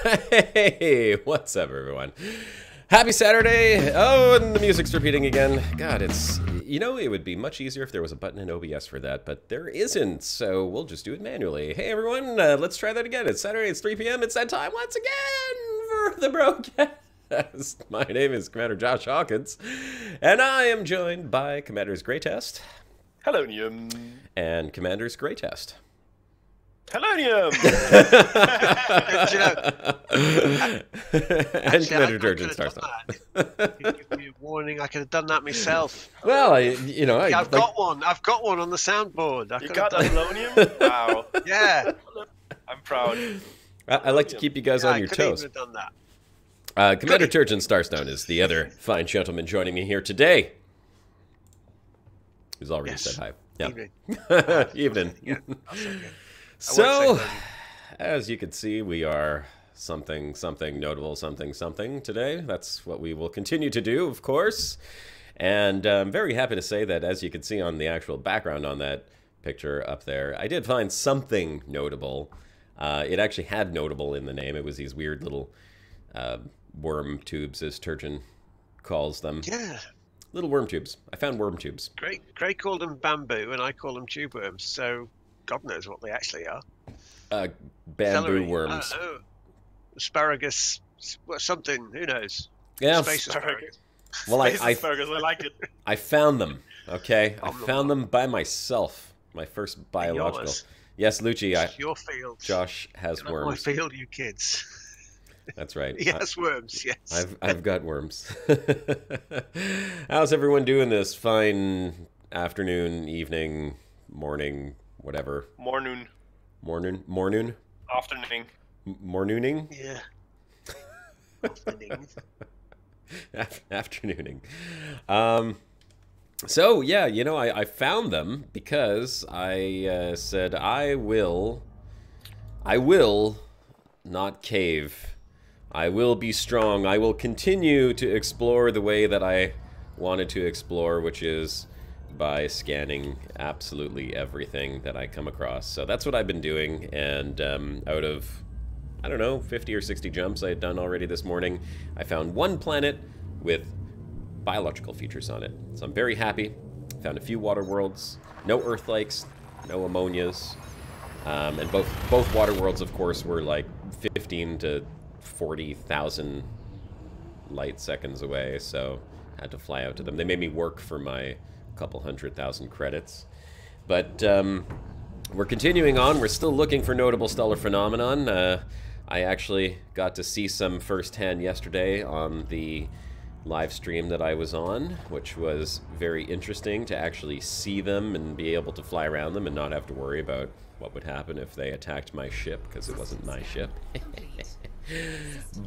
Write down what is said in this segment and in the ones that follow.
Hey, what's up, everyone? Happy Saturday! Oh, and the music's repeating again. God, it's... You know, it would be much easier if there was a button in OBS for that, but there isn't, so we'll just do it manually. Hey, everyone, let's try that again. It's Saturday, it's 3 p.m., it's that time once again for the Brocast. My name is Commander Josh Hawkins, and I am joined by Commander's Greatest. Hello, Nium. And Commander's Greatest. Hello, Nium. And Commander Durgeon Starstone. Give me a warning. I could have done that myself. Well, I've got one. I've got one on the soundboard. You got Alonium? Wow. Yeah. I'm proud. I like to keep you guys on your toes. I could even have done that. Commander Durgeon Starstone is the other fine gentleman joining me here today. Who's already said hi. Yeah. Evening. Evening. Yeah, that's okay. So, as you can see, we are something notable, something today. That's what we will continue to do, of course. And I'm very happy to say that, as you can see on the actual background on that picture up there, I did find something notable. It actually had notable in the name. It was these weird little worm tubes, as Turgeon calls them. Yeah. Little worm tubes. I found worm tubes. Gray called them bamboo, and I call them tube worms. So God knows what they actually are. Bamboo Celery. worms. Asparagus, something. Who knows? Yeah. Space asparagus. Well, Asparagus, I like it. I found them. Okay, I found them by myself. My first biological. Yours. Yes, Lucci. It's your field. Josh has Not worms. my field, you kids. That's right. Yes, worms. Yes. I've got worms. How's everyone doing this fine afternoon, evening, morning, whatever? Morning. Morning. Afternoon. Mornooning. Yeah. Afternoon. Afternooning. So yeah, you know, I found them because I said I will not cave. I will be strong. I will continue to explore the way that I wanted to explore, which is by scanning absolutely everything that I come across. So that's what I've been doing, and out of, I don't know, 50 or 60 jumps I had done already this morning, I found one planet with biological features on it. So I'm very happy. Found a few water worlds, no Earth-likes, no ammonias, and both water worlds, of course, were like 15 to 40,000 light seconds away, so I had to fly out to them. They made me work for my couple 100,000 credits. But we're continuing on. We're still looking for notable stellar phenomenon. I actually got to see some firsthand yesterday on the live stream that I was on, which was very interesting to actually see them and be able to fly around them and not have to worry about what would happen if they attacked my ship, because it wasn't my ship.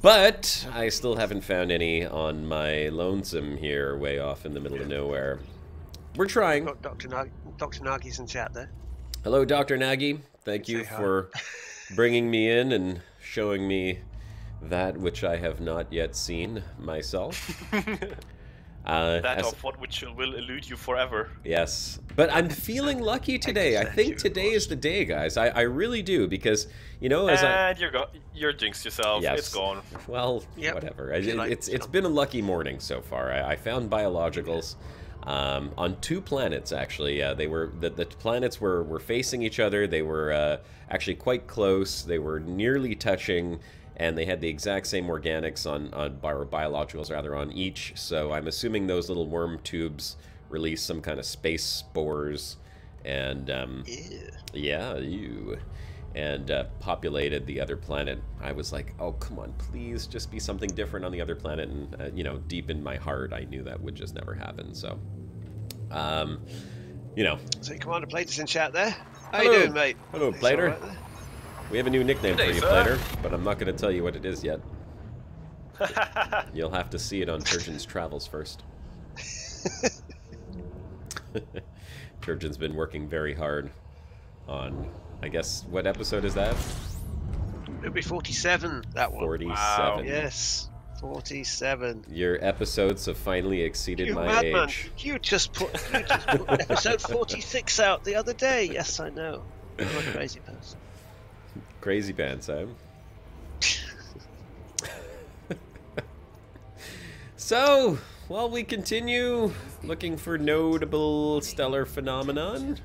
But I still haven't found any on my lonesome here way off in the middle of nowhere. We're trying. Got Dr. Nagi's in chat there. Hello, Dr. Nagy. Thank you for bringing me in and showing me that which I have not yet seen myself. Which will elude you forever. Yes, but I'm feeling lucky today. I think today is the day, guys. I really do, because, you know, as you're jinxed yourself. Yes. It's gone. Well, whatever. It's been a lucky morning so far. I found biologicals on 2 planets, actually. They were the planets were facing each other. They were actually quite close. They were nearly touching, and they had the exact same organics or biologicals rather on each. So I'm assuming those little worm tubes release some kind of space spores, and populated the other planet. I was like, oh, come on, please just be something different on the other planet. And you know, deep in my heart, I knew that would just never happen. So, you know. So Commander Plater's in chat there. How Hello. you doing, mate? Hello, Plater. We have a new nickname for you, Plater, but I'm not going to tell you what it is yet. You'll have to see it on Turgeon's travels first. Turgeon's been working very hard on, I guess, what episode is that? It'll be 47, that one. 47. Wow. Yes. 47. Your episodes have finally exceeded You my madman! age. You just put episode 46 out the other day. Yes, I know. I'm a crazy person. Crazy pants, Sam. So, while we continue looking for notable stellar phenomenon,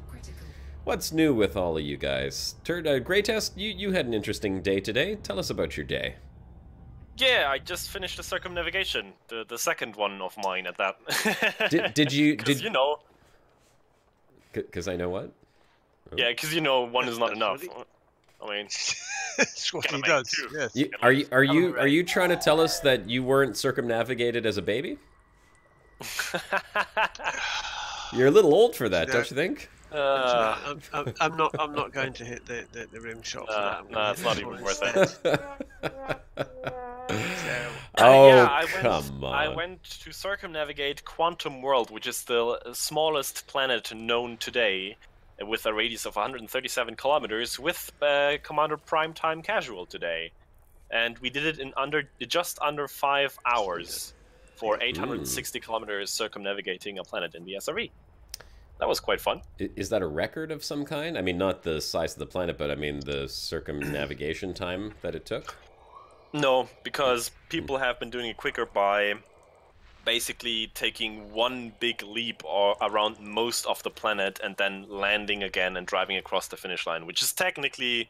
what's new with all of you guys? Greatest, you had an interesting day today. Tell us about your day. Yeah, I just finished the Circumnavigation, the second one of mine at that. Did you? Because you know. Because I know what? Oh. Yeah, because you know one is not enough. I mean, that's what he does. Yes. Are you trying to tell us that you weren't circumnavigated as a baby? You're a little old for that, don't you think? I'm not going to hit the rim shot for that. No, it's not even worth it. Come on. I went to circumnavigate Quantum World, which is the smallest planet known today, with a radius of 137 kilometers, with Commander Primetime Casual today. And we did it in just under 5 hours for 860 kilometers circumnavigating a planet in the SRE. That was quite fun. Is that a record of some kind? I mean, not the size of the planet, but I mean the circumnavigation time that it took? No, because people have been doing it quicker by basically taking one big leap around most of the planet and then landing again and driving across the finish line, which is technically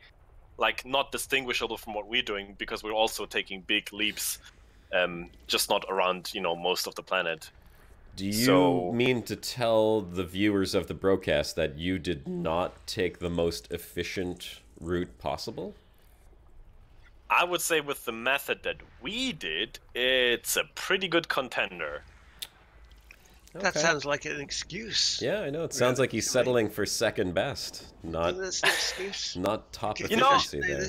like not distinguishable from what we're doing because we're also taking big leaps, just not around, you know, most of the planet. Do you mean to tell the viewers of the Brocast that you did not take the most efficient route possible? I would say with the method that we did, it's a pretty good contender. Okay. That sounds like an excuse. Yeah, I know. It sounds like he's settling for second best, not that's an excuse. Not top efficiency there.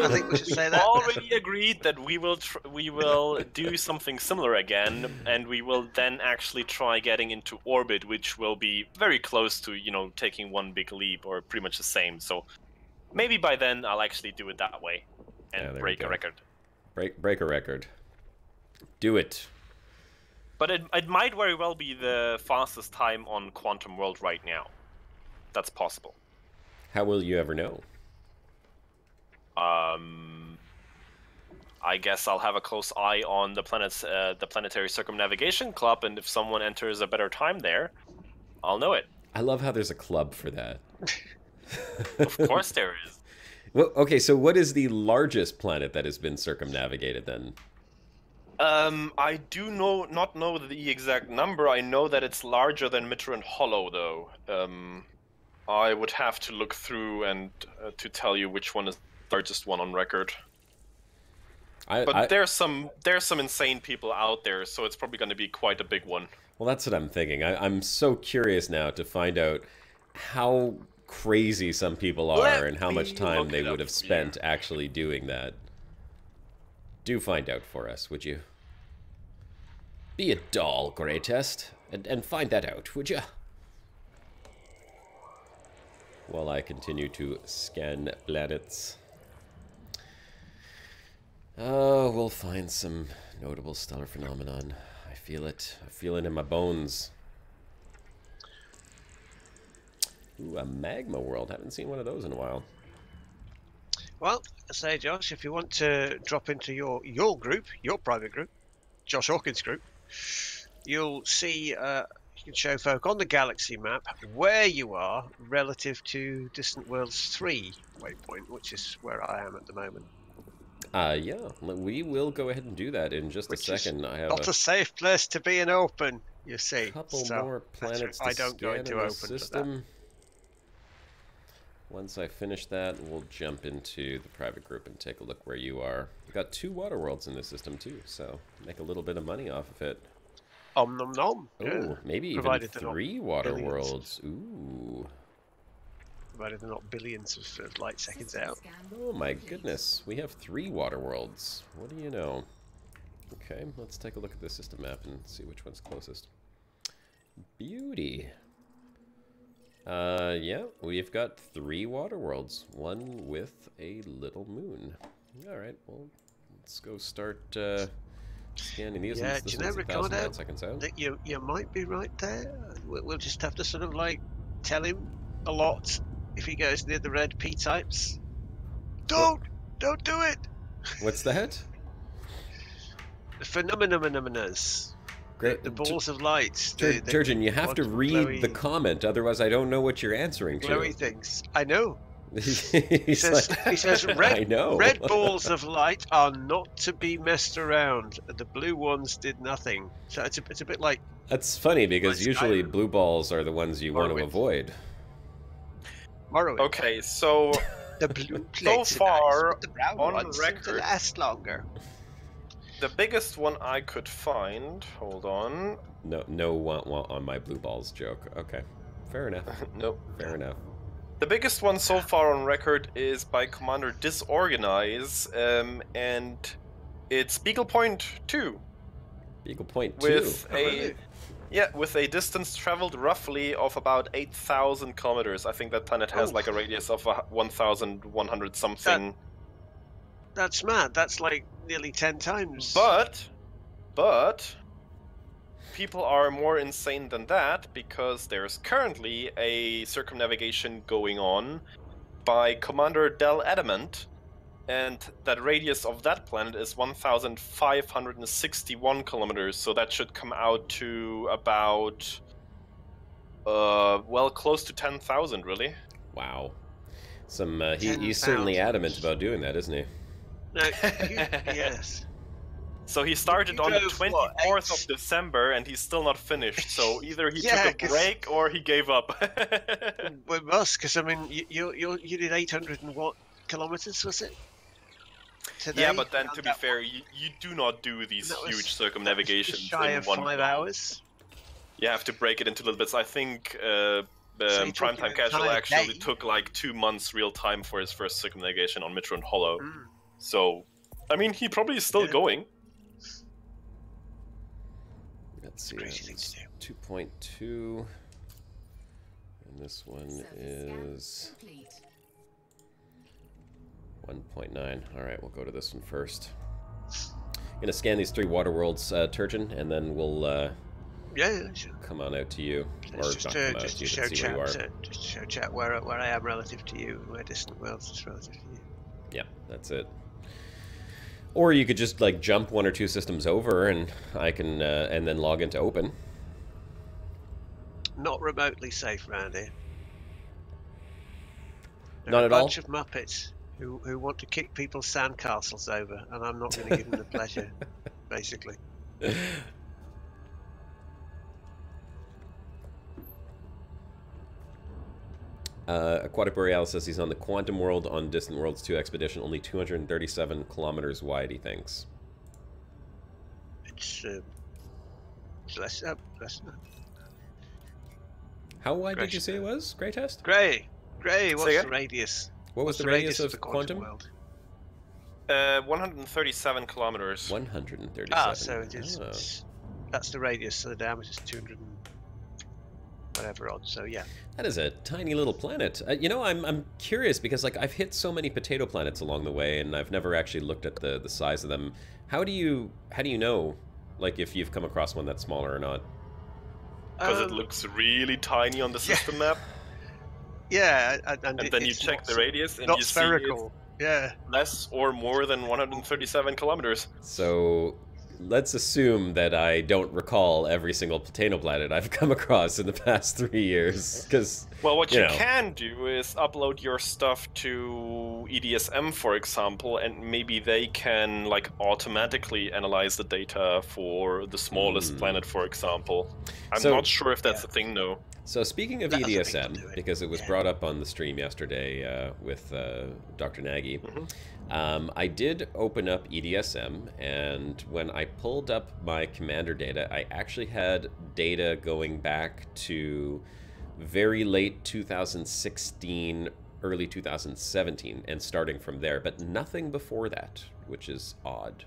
I think we should say that. Already agreed that we will do something similar again, and we will then actually try getting into orbit, which will be very close to, you know, taking one big leap, or pretty much the same. So maybe by then I'll actually do it that way and break a record. Break a record. Do it. But it might very well be the fastest time on Quantum World right now. That's possible. How will you ever know? I guess I'll have a close eye on the Planetary Circumnavigation Club, and if someone enters a better time there, I'll know it. I love how there's a club for that. Of course there is. Well, okay, so what is the largest planet that has been circumnavigated then? I do not know the exact number. I know that it's larger than Mitterrand Hollow, though. I would have to look through and to tell you which one is the largest one on record. But there's some insane people out there, so it's probably going to be quite a big one. Well, that's what I'm thinking. I'm so curious now to find out how crazy some people are and how much time they would have spent actually doing that. Do find out for us, would you? Be a doll, Greatest, and find that out, would you? While I continue to scan planets. Oh, we'll find some notable stellar phenomenon. I feel it. I feel it in my bones. Ooh, a magma world. Haven't seen one of those in a while. Well, I say, Josh, if you want to drop into your group, your private group, Josh Hawkins group, you'll see, you can show folk on the galaxy map where you are relative to Distant Worlds 3 waypoint, which is where I am at the moment. Yeah, we will go ahead and do that in just a second. I have not a safe place to be in open, you see. A couple more planets to I don't go into open system. for that. Once I finish that, we'll jump into the private group and take a look where you are. We've got 2 water worlds in this system too, so make a little bit of money off of it. Om nom nom. Oh, yeah. Maybe even 3 water worlds. Ooh. Provided they're not billions of light seconds out. Oh my goodness, we have 3 water worlds. What do you know? Okay, let's take a look at the system map and see which one's closest. Beauty. Yeah, we've got 3 water worlds, one with a little moon. All right, well, let's go start scanning these. Yeah, This do you know, one's 1,000 Ricardo, light seconds out. that you might be right there. We'll just have to sort of like tell him a lot if he goes near the red P-types. Don't do it. What's that? The phenomenas. Great. The balls of light. Turgeon, you have to read the comment, otherwise I don't know what you're answering to. Glowy things. I know. he says I know. red balls of light are not to be messed around. The blue ones did nothing. So it's a bit like... That's funny, because like usually Skyrim. blue balls are the ones you want to avoid. Morrowind. Okay, so The blue so plates far are nice, but the brown on ones seem to record, last longer. the biggest one I could find. Hold on. No want on my blue balls joke. Okay, fair enough. Nope. Fair enough. The biggest one so far on record is by Commander Disorganize, and it's Beagle Point 2. Beagle Point 2. With with a distance traveled roughly of about 8,000 kilometers. I think that planet has like a radius of 1,100 something. That's mad. That's like nearly 10 times. But people are more insane than that, because there's currently a circumnavigation going on by Commander Del Adamant, and that radius of that planet is 1,561 kilometers, so that should come out to about, well, close to 10,000, really. Wow. He's certainly adamant about doing that, isn't he? No, yes. So he started on the 24th of December, and he's still not finished. So either he took a break or he gave up. We must, because I mean, you did 800 and what kilometers, was it? Today? Yeah, but then to be fair, you do not do these huge circumnavigations shy in of 1 5 hours. You have to break it into little bits. I think Primetime Casual entire actually day? took like 2 months real time for his first circumnavigation on Mitron Hollow. So, I mean, he probably is still going. Let's see. Crazy thing to do. 2.2. And this one is 1.9. Alright, we'll go to this one first. I'm going to scan these 3 water worlds, Turgeon, and then we'll Sure. come on out to you. Just to show chat where I am relative to you, and where distant worlds is relative to you. Yeah, that's it. Or you could just like jump 1 or 2 systems over, and I can and then log into open. Not remotely safe around here. Not at all. A bunch of Muppets who want to kick people's sandcastles over, and I'm not going to give them the pleasure, basically. Aquatic Borealis says he's on the Quantum World on Distant Worlds 2 expedition, only 237 kilometers wide, he thinks. It's less than that. How wide did you say it was? Grey Test? Grey, what's the radius? What was the radius of Quantum? World? 137 kilometers. 137. Ah, so it is. That's the radius, so the diameter is 200 and whatever odd. So yeah. That is a tiny little planet. You know, I'm curious because like I've hit so many potato planets along the way, and I've never actually looked at the size of them. How do you know, like, if you've come across one that's smaller or not? Because it looks really tiny on the system map. Yeah, and then you check the radius, and not you spherical. see it's less or more than 137 kilometers. So let's assume that I don't recall every single potato planet I've come across in the past 3 years, because well, what you can do is upload your stuff to EDSM, for example, and maybe they can like automatically analyze the data for the smallest planet, for example. I'm not sure if that's a thing, though. So speaking of EDSM, because it was brought up on the stream yesterday with Dr. Nagy, I did open up EDSM, and when I pulled up my commander data, I actually had data going back to very late 2016, early 2017, and starting from there, but nothing before that, which is odd,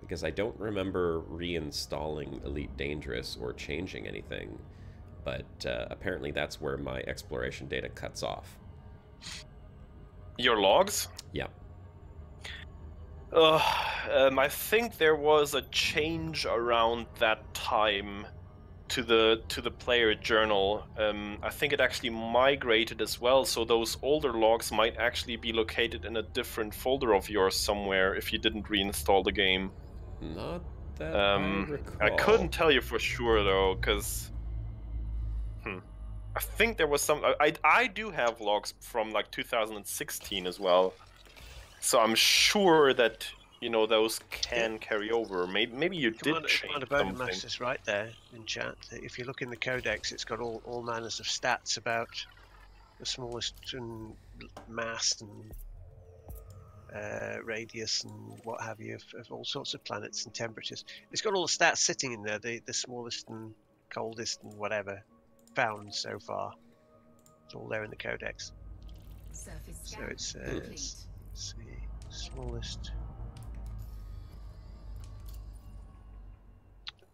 because I don't remember reinstalling Elite Dangerous or changing anything. But apparently that's where my exploration data cuts off. Your logs? Yeah. I think there was a change around that time to the player journal. I think it actually migrated as well, so those older logs might actually be located in a different folder of yours somewhere if you didn't reinstall the game. Not that I recall. I couldn't tell you for sure though, because I think there was some. I do have logs from like 2016 as well, so I'm sure that those can carry over. Maybe you did change something. Master's right there in chat. If you look in the Codex, it's got all manners of stats about the smallest mass and radius and what have you of all sorts of planets and temperatures. It's got all the stats sitting in there, the smallest and coldest and whatever found so far. It's all there in the Codex. So it's let's see,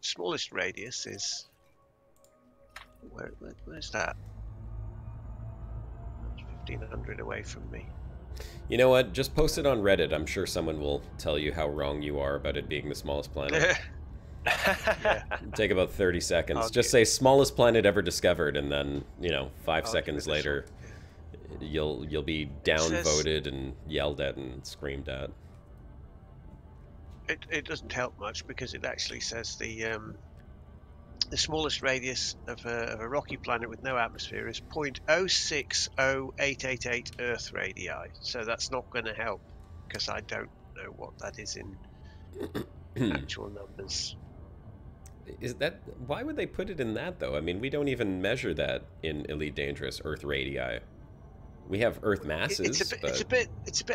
smallest radius is where's that? 1500 away from me. You know what? Just post it on Reddit. I'm sure someone will tell you how wrong you are about it being the smallest planet. Yeah. Take about 30 seconds. Just say smallest planet ever discovered, and then 5 seconds later, you'll be downvoted and yelled at and screamed at. It doesn't help much because it actually says the smallest radius of a rocky planet with no atmosphere is 0.060888 Earth radii. So that's not going to help because I don't know what that is in actual numbers. Is that why would they put it in that though? I mean, we don't even measure that in Elite Dangerous Earth radii. We have Earth masses. It's a bit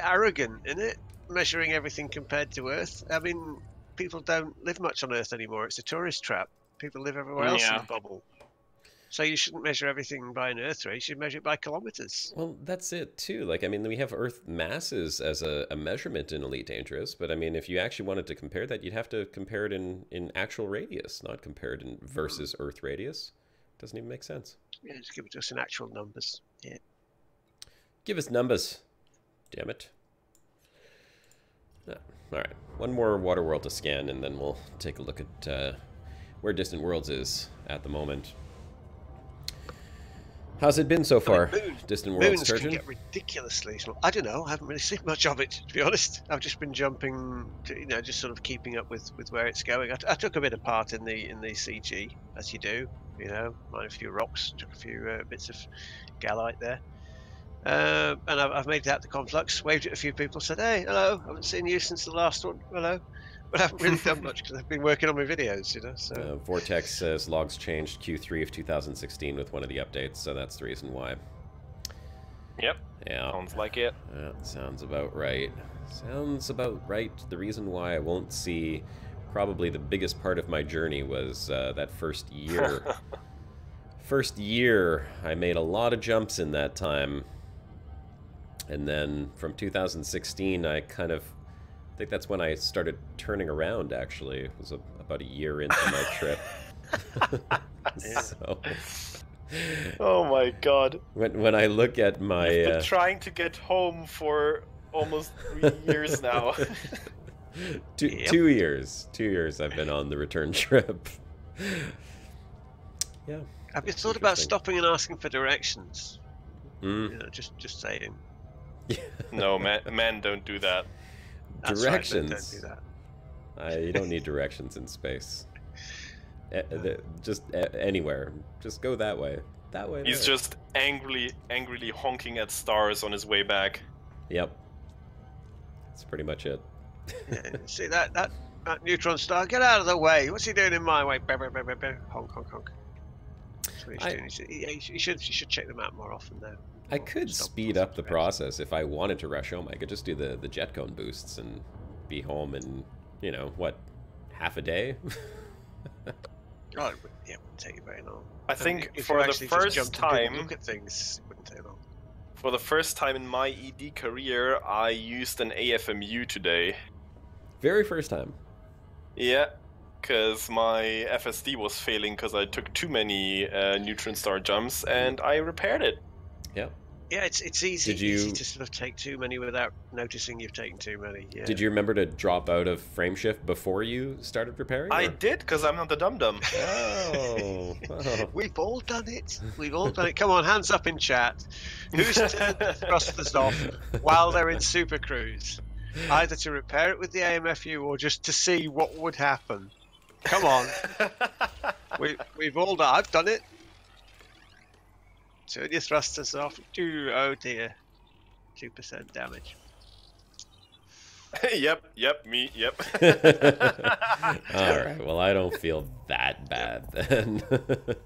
arrogant, isn't it? Measuring everything compared to Earth. I mean, people don't live much on Earth anymore. It's a tourist trap. People live everywhere else in the bubble. So you shouldn't measure everything by an Earth rate. You should measure it by kilometers. Well, that's it too. Like, I mean, we have Earth masses as a measurement in Elite Dangerous, but I mean, if you actually wanted to compare that, you'd have to compare it in actual radius, not compare it in versus Earth radius. Doesn't even make sense. Yeah, just give it to us in actual numbers. Yeah. Give us numbers. Damn it. All right, one more water world to scan, and then we'll take a look at where Distant Worlds is at the moment. How's it been so far, Distant Worlds, Moons Sturgeon? can get ridiculously small. I don't know. I haven't really seen much of it, to be honest. I've just been jumping, to, just sort of keeping up with where it's going. I took a bit of part in the CG, as you do. Mined a few rocks, took a few bits of galite there. And I've made it out to Conflux, waved at a few people, said, hey, hello, I haven't seen you since the last one, hello. But I haven't really done much because I've been working on my videos, so. Vortex says logs changed Q3 of 2016 with one of the updates, so that's the reason why. Yep. Yeah. Sounds like it. Sounds about right. Sounds about right. The reason why I won't see probably the biggest part of my journey was that first year. First year, I made a lot of jumps in that time. And then from 2016, I think that's when I started turning around, actually. It was about a year into my trip. So, oh my god. When I look at my... You've been trying to get home for almost 3 years now. 2 years. 2 years I've been on the return trip. Yeah. Have you thought about stopping and asking for directions? Just saying. No, man, don't do that. Directions. Right, don't do that. You don't need directions in space. Just anywhere. Just go that way. That way. He's just angrily honking at stars on his way back. Yep. That's pretty much it. Yeah, see that neutron star? Get out of the way! What's he doing in my way? Honk, honk, honk. That's what he's doing. You should check them out more often, though. I could speed up the process if I wanted to rush home. I could just do the jet cone boosts and be home in, what, half a day? Oh, it wouldn't take you very long. I think for the first time, look at things, it wouldn't take long. For the first time in my ED career, I used an AFMU today. Very first time. Yeah, because my FSD was failing because I took too many neutron star jumps, and I repaired it. Yep. Yeah, it's easy. Did you- easy to sort of take too many without noticing you've taken too many. Yeah. Did you remember to drop out of frameshift before you started repairing? I or- did, because I'm not the dum-dum. Oh. Oh. We've all done it. We've all done it. Come on, hands up in chat. Who's turned the thrusters off while they're in Super Cruise? Either to repair it with the AMFU or just to see what would happen. Come on. We've all done. I've done it. Turn your thrusters off. Oh dear. 2% damage. Yep, me, yep. Alright, well, I don't feel that bad then.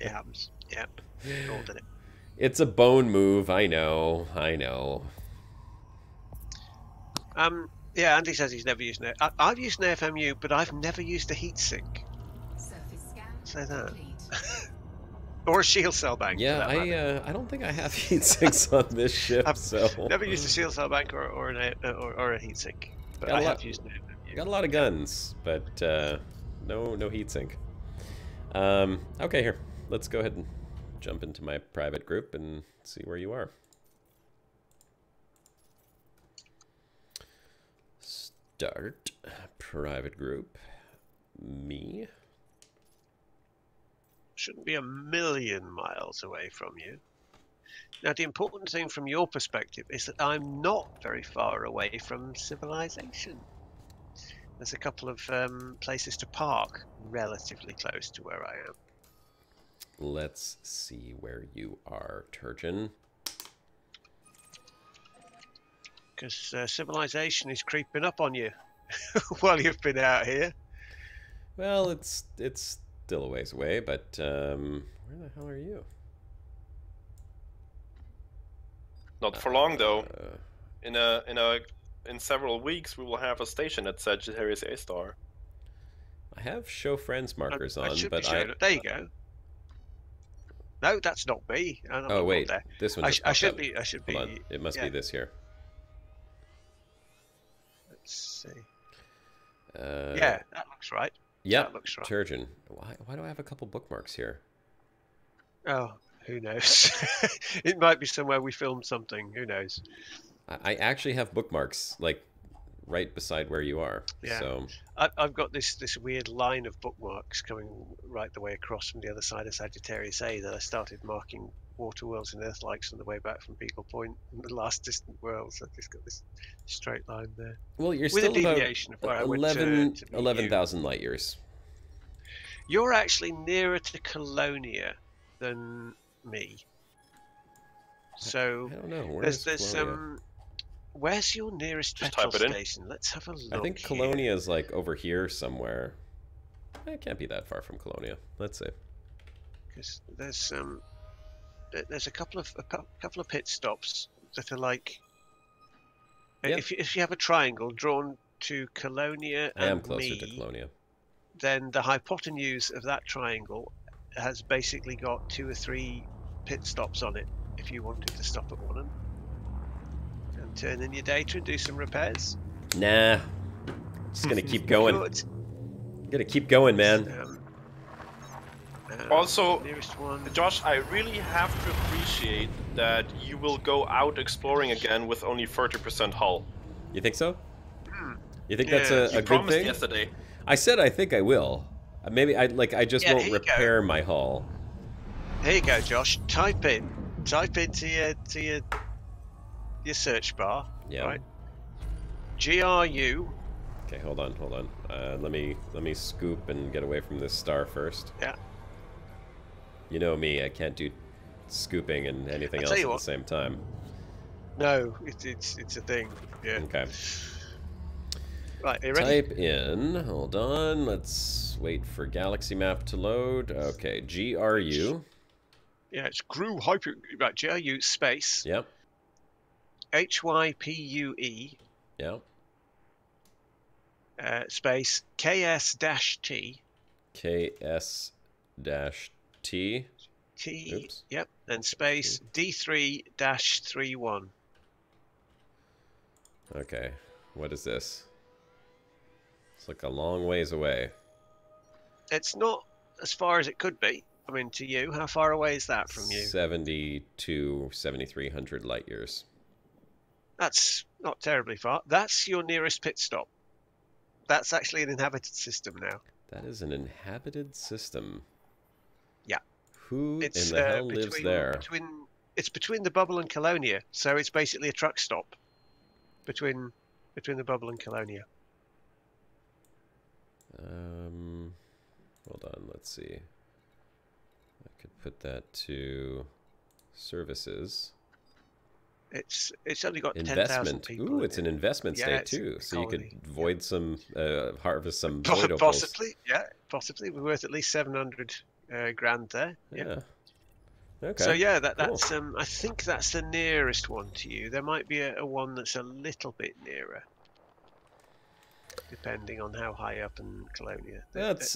It happens. Yep. We've all done it. It's a bone move, I know. Yeah, Andy says he's never used an I've used an AFMU, but I've never used a heatsink. Say that. Or a shield cell bank. Yeah, I don't think I have heat sinks on this ship, I've so... never used a shield cell bank or a heatsink. But I have used an AFMU. Got a lot of guns, but no heat sink. Okay, here. Let's go ahead and jump into my private group and see where you are. Start. Private group. Me. Shouldn't be a million miles away from you. Now, the important thing from your perspective is that I'm not very far away from civilization. There's a couple of places to park relatively close to where I am. Let's see where you are, Turgeon. Because civilization is creeping up on you while you've been out here. Well, it's still a ways away, but where the hell are you? Not for long, though. In several weeks, we will have a station at Sagittarius A star. I have show friends markers on, but there you go. No, that's not me. Oh wait, this one. I should be. Hold on. It must be this here. Let's see. Yeah, that looks right. Yeah, that looks right. Turgeon. Why do I have a couple bookmarks here? Oh, who knows? It might be somewhere we filmed something. Who knows? I actually have bookmarks like right beside where you are. Yeah. So I've got this weird line of bookmarks coming right the way across from the other side of Sagittarius A that I started marking water worlds and earth likes on the way back from Beagle Point and the last distant worlds. I've just got this straight line there. Well, you're with still a deviation of where I went to 11,000 light years. You're actually nearer to Colonia than me. So I don't know. there's where's your nearest petrol station? Let's have a look. I think Colonia is like over here somewhere. It can't be that far from Colonia. Let's see. Because there's a couple of pit stops that are like if you have a triangle drawn to Colonia and I am closer to Colonia. Then the hypotenuse of that triangle has basically got 2 or 3 pit stops on it if you wanted to stop at one of them and turn in your data and do some repairs. Nah, just gonna keep going. Gonna keep going, man. Also, Josh, I really have to appreciate that you will go out exploring again with only 30% hull. You think so? You think that's a good thing? You promised yesterday. I said I think I will. Maybe I just won't repair my hull. Here you go, Josh. Type into your search bar. Yeah. Right. GRU. Okay, hold on. Let me scoop and get away from this star first. Yeah. You know me, I can't do scooping and anything else at the same time. No, it's a thing. Yeah. Okay. Right, are you ready? Type in, hold on, let's wait for galaxy map to load. Okay, GRU. Yeah, it's GRU hyper, right, GRU space. Yep. HYPUE. Yep. Space KS-T. KS-T. Oops. Yep, and space D3-31. Okay, what is this? It's like a long ways away. It's not as far as it could be. I mean, to you, how far away is that from you? 7,300 light years. That's not terribly far. That's your nearest pit stop. That's actually an inhabited system now. That is an inhabited system. Yeah. Who in the hell lives there? It's between the Bubble and Colonia, so it's basically a truck stop between the Bubble and Colonia. Hold on, let's see. I could put that to services. It's only got investment. 10,000 people. Ooh, it's an investment state too. So you could void some, harvest some void opals. Possibly, yeah, possibly. We're worth at least 700 grand there. Yeah. Okay. So yeah, that's cool. I think that's the nearest one to you. There might be a one that's a little bit nearer, depending on how high up in Colonia. It's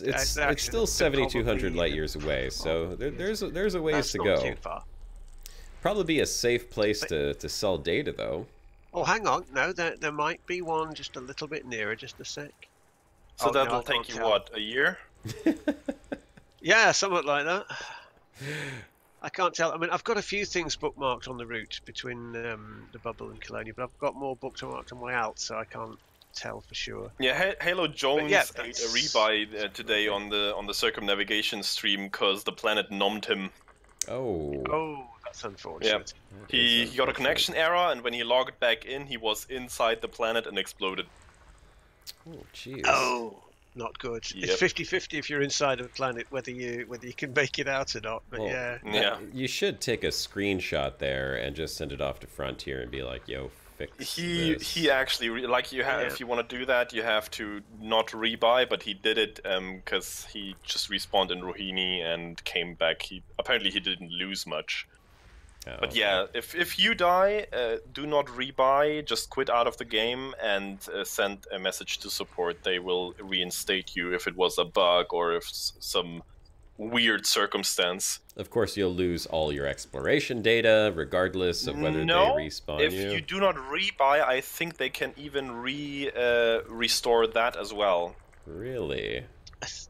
still 7,200 light years away, so there's a ways to go. Not too far. Probably be a safe place to sell data, though. Oh, hang on. No, there might be one just a little bit nearer. Just a sec. So that'll take you, what, a year? Yeah, something like that. I can't tell. I mean, I've got a few things bookmarked on the route between the Bubble and Colonia, but I've got more bookmarked on my alt, so I can't tell for sure. Yeah, Halo Jones ate a rebuy today on the Circumnavigation stream because the planet nommed him. Oh, that's unfortunate. Yeah. He got a connection error, and when he logged back in, he was inside the planet and exploded. Oh, jeez. Oh, not good. Yep. It's 50-50 if you're inside a planet, whether you can make it out or not. But well, yeah. You should take a screenshot there and just send it off to Frontier and be like, "Yo, fix this." He actually if you want to do that, you have to not rebuy, but he did it because he just respawned in Rohini and came back. Apparently he didn't lose much. Oh, but yeah, if you die, do not rebuy. Just quit out of the game and send a message to support. They will reinstate you if it was a bug or if some weird circumstance. Of course, you'll lose all your exploration data, regardless of whether they respawn you. If you do not rebuy, I think they can even restore that as well. Really?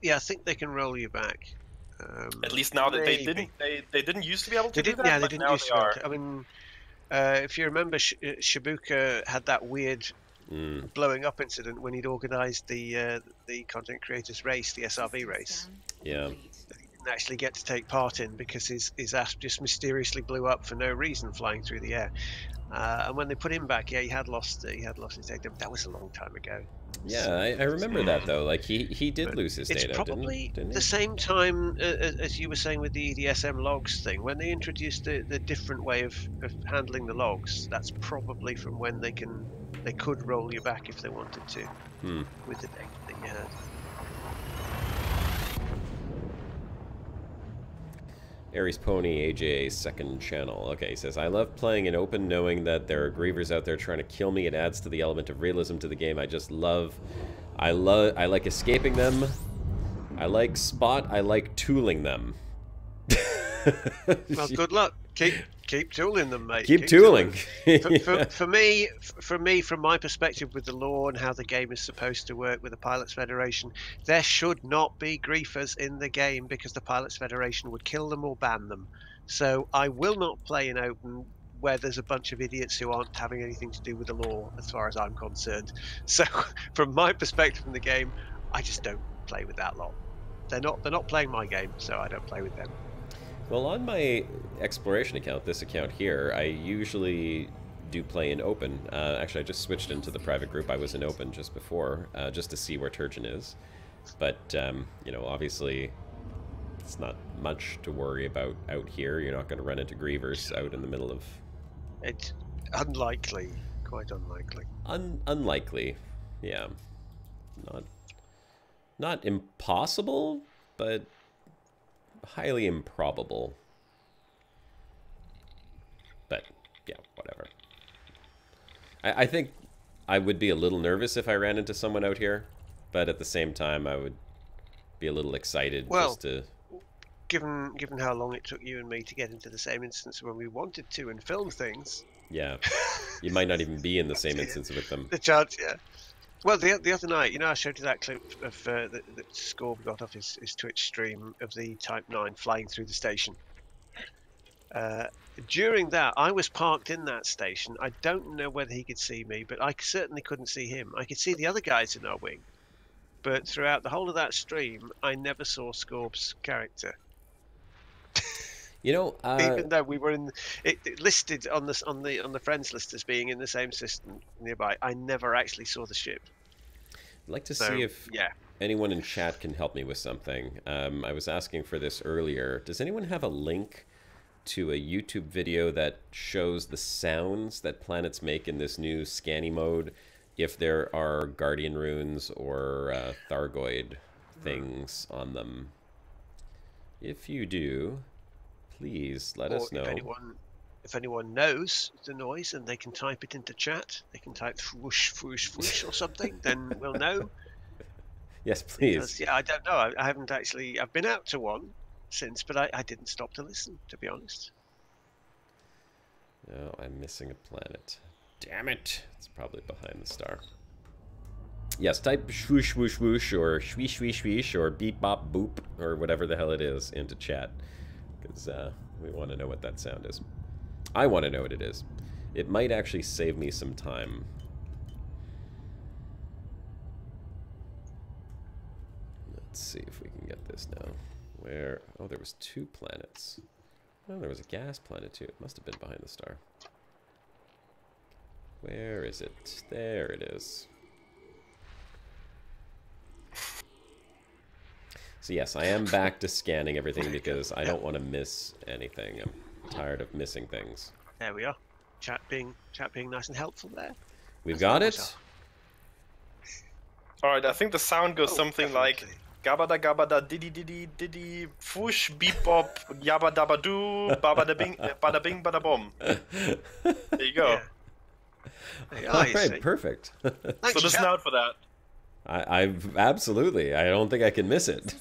Yeah, I think they can roll you back. At least now that they didn't used to be able to do that. Yeah, they but didn't now used they are. to. I mean, if you remember, Shibuka had that weird blowing up incident when he'd organised the content creators race, the SRV race. Yeah. That he didn't actually get to take part in because his ass just mysteriously blew up for no reason, flying through the air. And when they put him back, yeah, he had lost his data. That was a long time ago. Yeah, I remember that though. Like he did lose his data. It's probably didn't he? the same time as you were saying with the EDSM logs thing. When they introduced the different way of handling the logs, that's probably from when they could roll you back if they wanted to with the data that you had. Aries Pony, AJ's second channel. Okay, he says, I love playing in open knowing that there are grievers out there trying to kill me. It adds to the element of realism to the game. I like escaping them. I like spot. I like tooling them. Well, good luck. Keep tooling them, mate. Keep tooling. For me, from my perspective with the law and how the game is supposed to work with the Pilots Federation, there should not be griefers in the game because the Pilots Federation would kill them or ban them. So I will not play in open where there's a bunch of idiots who aren't having anything to do with the law, as far as I'm concerned. So from my perspective in the game, I just don't play with that lot. They're not playing my game, so I don't play with them. Well, on my exploration account, this account here, I usually do play in open. Actually, I just switched into the private group. I was in open just before, just to see where Turgeon is. But, you know, obviously, it's not much to worry about out here. You're not going to run into grievers out in the middle of... It's unlikely. Quite unlikely. Unlikely, yeah. Not impossible, but... highly improbable. But yeah, whatever. I think I would be a little nervous if I ran into someone out here, but at the same time I would be a little excited just to... Given how long it took you and me to get into the same instance when we wanted to and film things. Yeah. You might not even be in the same instance with them. The chance, yeah. Well, the other night, you know, I showed you that clip of that Scorb got off his Twitch stream of the Type 9 flying through the station. During that, I was parked in that station. I don't know whether he could see me, but I certainly couldn't see him. I could see the other guys in our wing, but throughout the whole of that stream, I never saw Scorb's character. You know, even though we were it listed on the friends list as being in the same system nearby, I never actually saw the ship. I'd like to see if anyone in chat can help me with something. I was asking for this earlier. Does anyone have a link to a YouTube video that shows the sounds that planets make in this new scanning mode if there are Guardian runes or Thargoid things on them? If you do, please let us know. If anyone knows the noise and they can type it into chat, they can type whoosh, whoosh, whoosh or something, then we'll know. Yes, please. Because, yeah, I don't know. I haven't actually... I've been out to one since, but I didn't stop to listen, to be honest. Oh, I'm missing a planet. Damn it. It's probably behind the star. Yes, type swoosh, whoosh, whoosh, or shweesh, shweesh, shweesh, or beep, bop, boop, or whatever the hell it is into chat. Because we want to know what that sound is. I want to know what it is. It might actually save me some time. Let's see if we can get this now. Where? Oh, there was 2 planets. Oh, there was a gas planet too. It must have been behind the star. Where is it? There it is. So yes, I am back to scanning everything because I don't want to miss anything. I'm tired of missing things. There we are. Chat being nice and helpful there. We've got it. All right, I think the sound goes something like gabada gabada diddy diddy diddy foosh beep bop yabba dabba doo bada bing bada bom. There you go. Yeah. All right, perfect. So just an out for that. I've absolutely. I don't think I can miss it.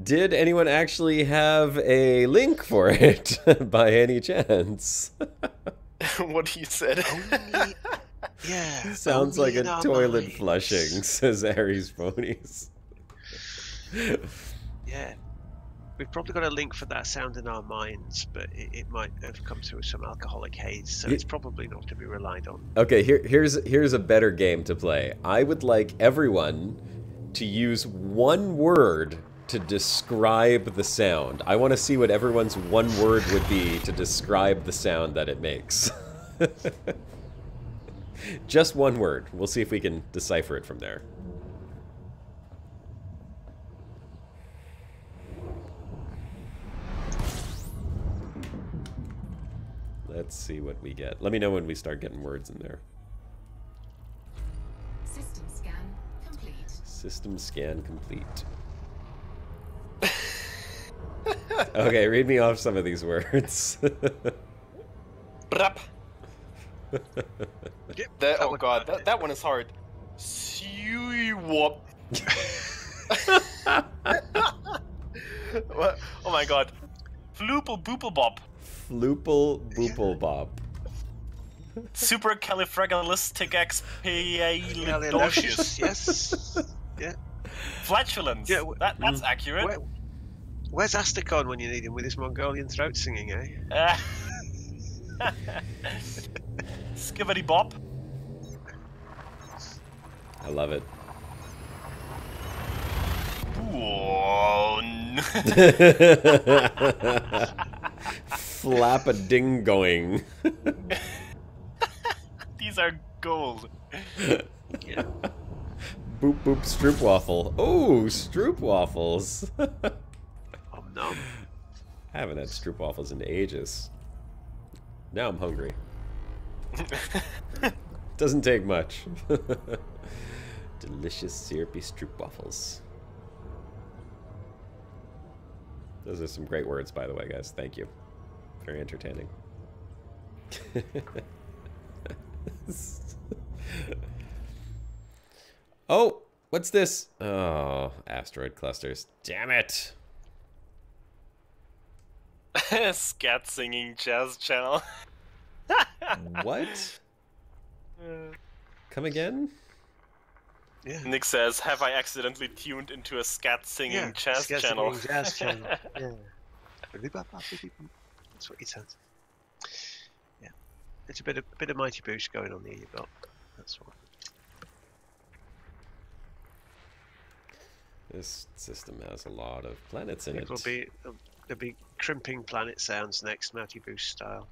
Did anyone actually have a link for it by any chance? What he said. Yeah. Sounds like a toilet flushing, says Aries Ponies. Yeah. We've probably got a link for that sound in our minds, but it might have come through some alcoholic haze, so it's probably not to be relied on. Okay, here's a better game to play. I would like everyone to use one word to describe the sound. I want to see what everyone's one word would be to describe the sound that it makes. Just one word. We'll see if we can decipher it from there. Let's see what we get. Let me know when we start getting words in there. System scan complete. System scan complete. Okay, read me off some of these words. Brap. Oh god, that one is hard. Wop. Oh my god. Floople boople bop. Floople boople bop. Supercalifragilisticexpialidocious. Yes. Yeah. Flatulence. Yeah, that's accurate. Where's Asticon when you need him with his Mongolian throat singing, eh? Skibbity bop. I love it. Flap-a-ding-going. These are gold. Yeah. Boop boop stroopwafel. Oh, stroopwafels. Nom. I haven't had stroopwafels in ages. Now I'm hungry. Doesn't take much. Delicious syrupy stroopwafels. Those are some great words, by the way, guys. Thank you. Very entertaining. Oh, what's this? Oh, asteroid clusters. Damn it. Scat singing jazz channel. What? Come again? Yeah. Nick says, "Have I accidentally tuned into a scat singing jazz scat channel?" singing jazz channel. Yeah. That's what he says. Yeah. It's a bit of Mighty Boosh going on here. You've got. That's what. This system has a lot of planets in it. There'll be crimping planet sounds next, Mighty Boosh style.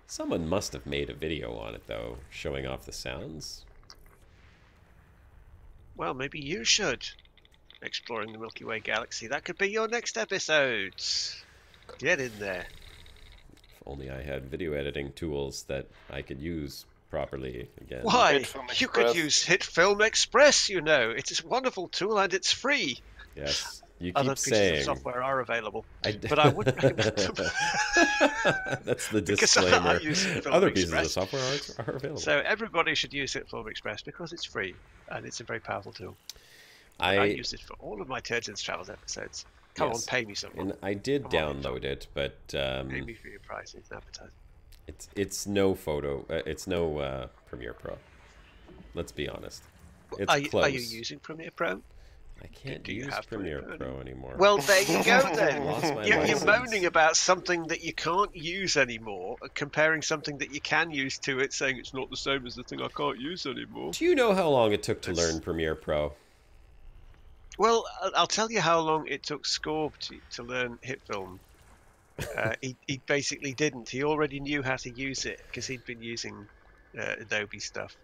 Someone must have made a video on it, though, showing off the sounds. Well, maybe you should. Exploring the Milky Way galaxy. That could be your next episode. Get in there. If only I had video editing tools that I could use properly again. Why? You could use Hit Film Express, you know. It's a wonderful tool and it's free. Yes, you Other keep pieces saying. of software are available, but I wouldn't recommend them. That's the Because disclaimer. I use Hit Film Other pieces of Express. software are available. So everybody should use Hit Film Express because it's free and it's a very powerful tool. I use it for all of my Turds in Travels episodes. Come on, pay me something. And I did download it, but Pay me for your price. It's advertising. it's no photo. It's no Premiere Pro. Let's be honest. It's close. Are you using Premiere Pro? I can't Do you use have Premiere Premiere Pro anymore. Well, there you go I then. lost my You're license. moaning about something that you can't use anymore, comparing something that you can use to it, saying it's not the same as the thing I can't use anymore. Do you know how long it took to learn Premiere Pro? Well, I'll tell you how long it took Scorb to learn HitFilm. He basically didn't. He already knew how to use it because he'd been using Adobe stuff.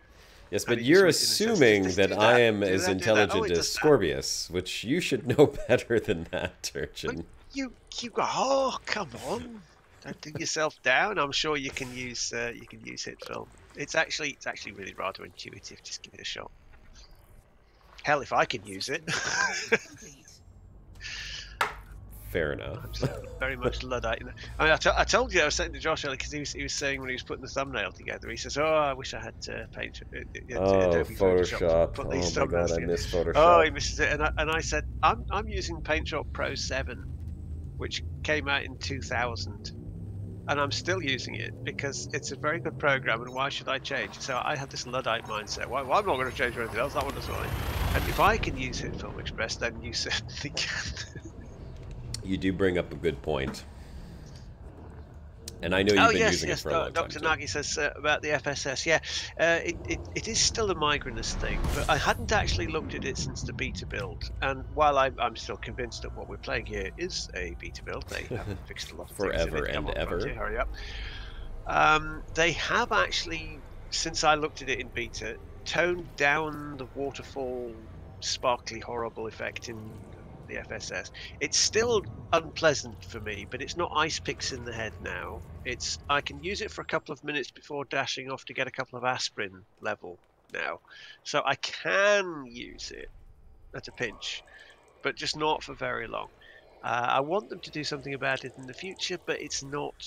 Yes, but And you're he just went in assuming and says, that "Do I that, am do as that, do that." intelligent Oh, it as does that. Scorbius, which you should know better than that, Turchin. You go. Oh, come on! Don't do yourself down. I'm sure you can use HitFilm. It's actually really rather intuitive. Just give it a shot. Hell, if I can use it. Complete. Fair enough. I'm just very much Luddite. I mean, I told you, I was saying to Josh earlier because he was saying when he was putting the thumbnail together, he says, "Oh, I wish I had Paint." Adobe Photoshop. to put Oh these my thumbnails god, I together." miss Photoshop. Oh, he misses it, and I said, "I'm using PaintShop Pro 7, which came out in 2000, and I'm still using it because it's a very good program, and why should I change?" So I had this Luddite mindset. Well, I'm not going to change anything else. That one is fine. And if I can use HitFilm Express, then you certainly can. You do bring up a good point. And I know you've been using it for a long time. Dr. too. Nagy says about the FSS. Yeah, it is still a migrant thing, but I hadn't actually looked at it since the beta build. And while I'm still convinced that what we're playing here is a beta build, they haven't fixed a lot of things in Forever it. Come and on, ever. Prodigy, hurry up. They have actually, since I looked at it in beta, toned down the waterfall, sparkly, horrible effect in the FSS. It's still unpleasant for me, but it's not ice picks in the head now. I can use it for a couple of minutes before dashing off to get a couple of aspirin level now, so I can use it at a pinch, but just not for very long. I want them to do something about it in the future, but it's not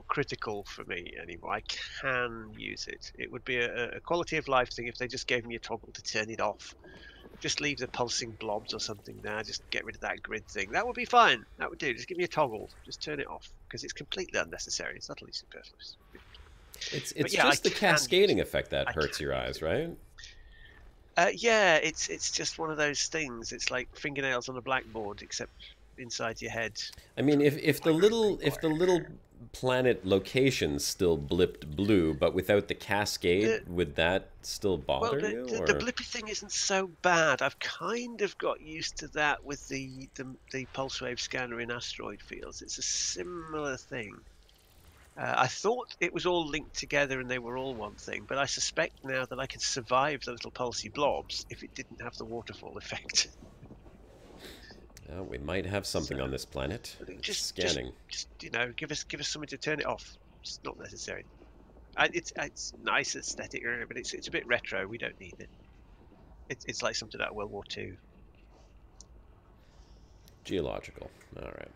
critical for me anymore. I can use it. It would be a quality of life thing if they just gave me a toggle to turn it off. Just leave the pulsing blobs or something now. Just get rid of that grid thing. That would be fine. That would do. Just give me a toggle. Just turn it off because it's completely unnecessary. It's utterly superfluous. It's yeah, just the I can cascading use it. effect that hurts your eyes, right? Yeah, it's just one of those things. It's like fingernails on a blackboard, except inside your head. I mean, if the little planet locations still blipped blue, but without the cascade, would that still bother you? The blippy thing isn't so bad. I've kind of got used to that with the pulse wave scanner in asteroid fields. It's a similar thing. I thought it was all linked together and they were all one thing, but I suspect now that I could survive the little pulsy blobs if it didn't have the waterfall effect. We might have something on this planet. Just Scanning. Just give us something to turn it off. It's not necessary. It's nice aesthetic, but it's a bit retro. We don't need it. It's like something out of World War II. Geological. All right.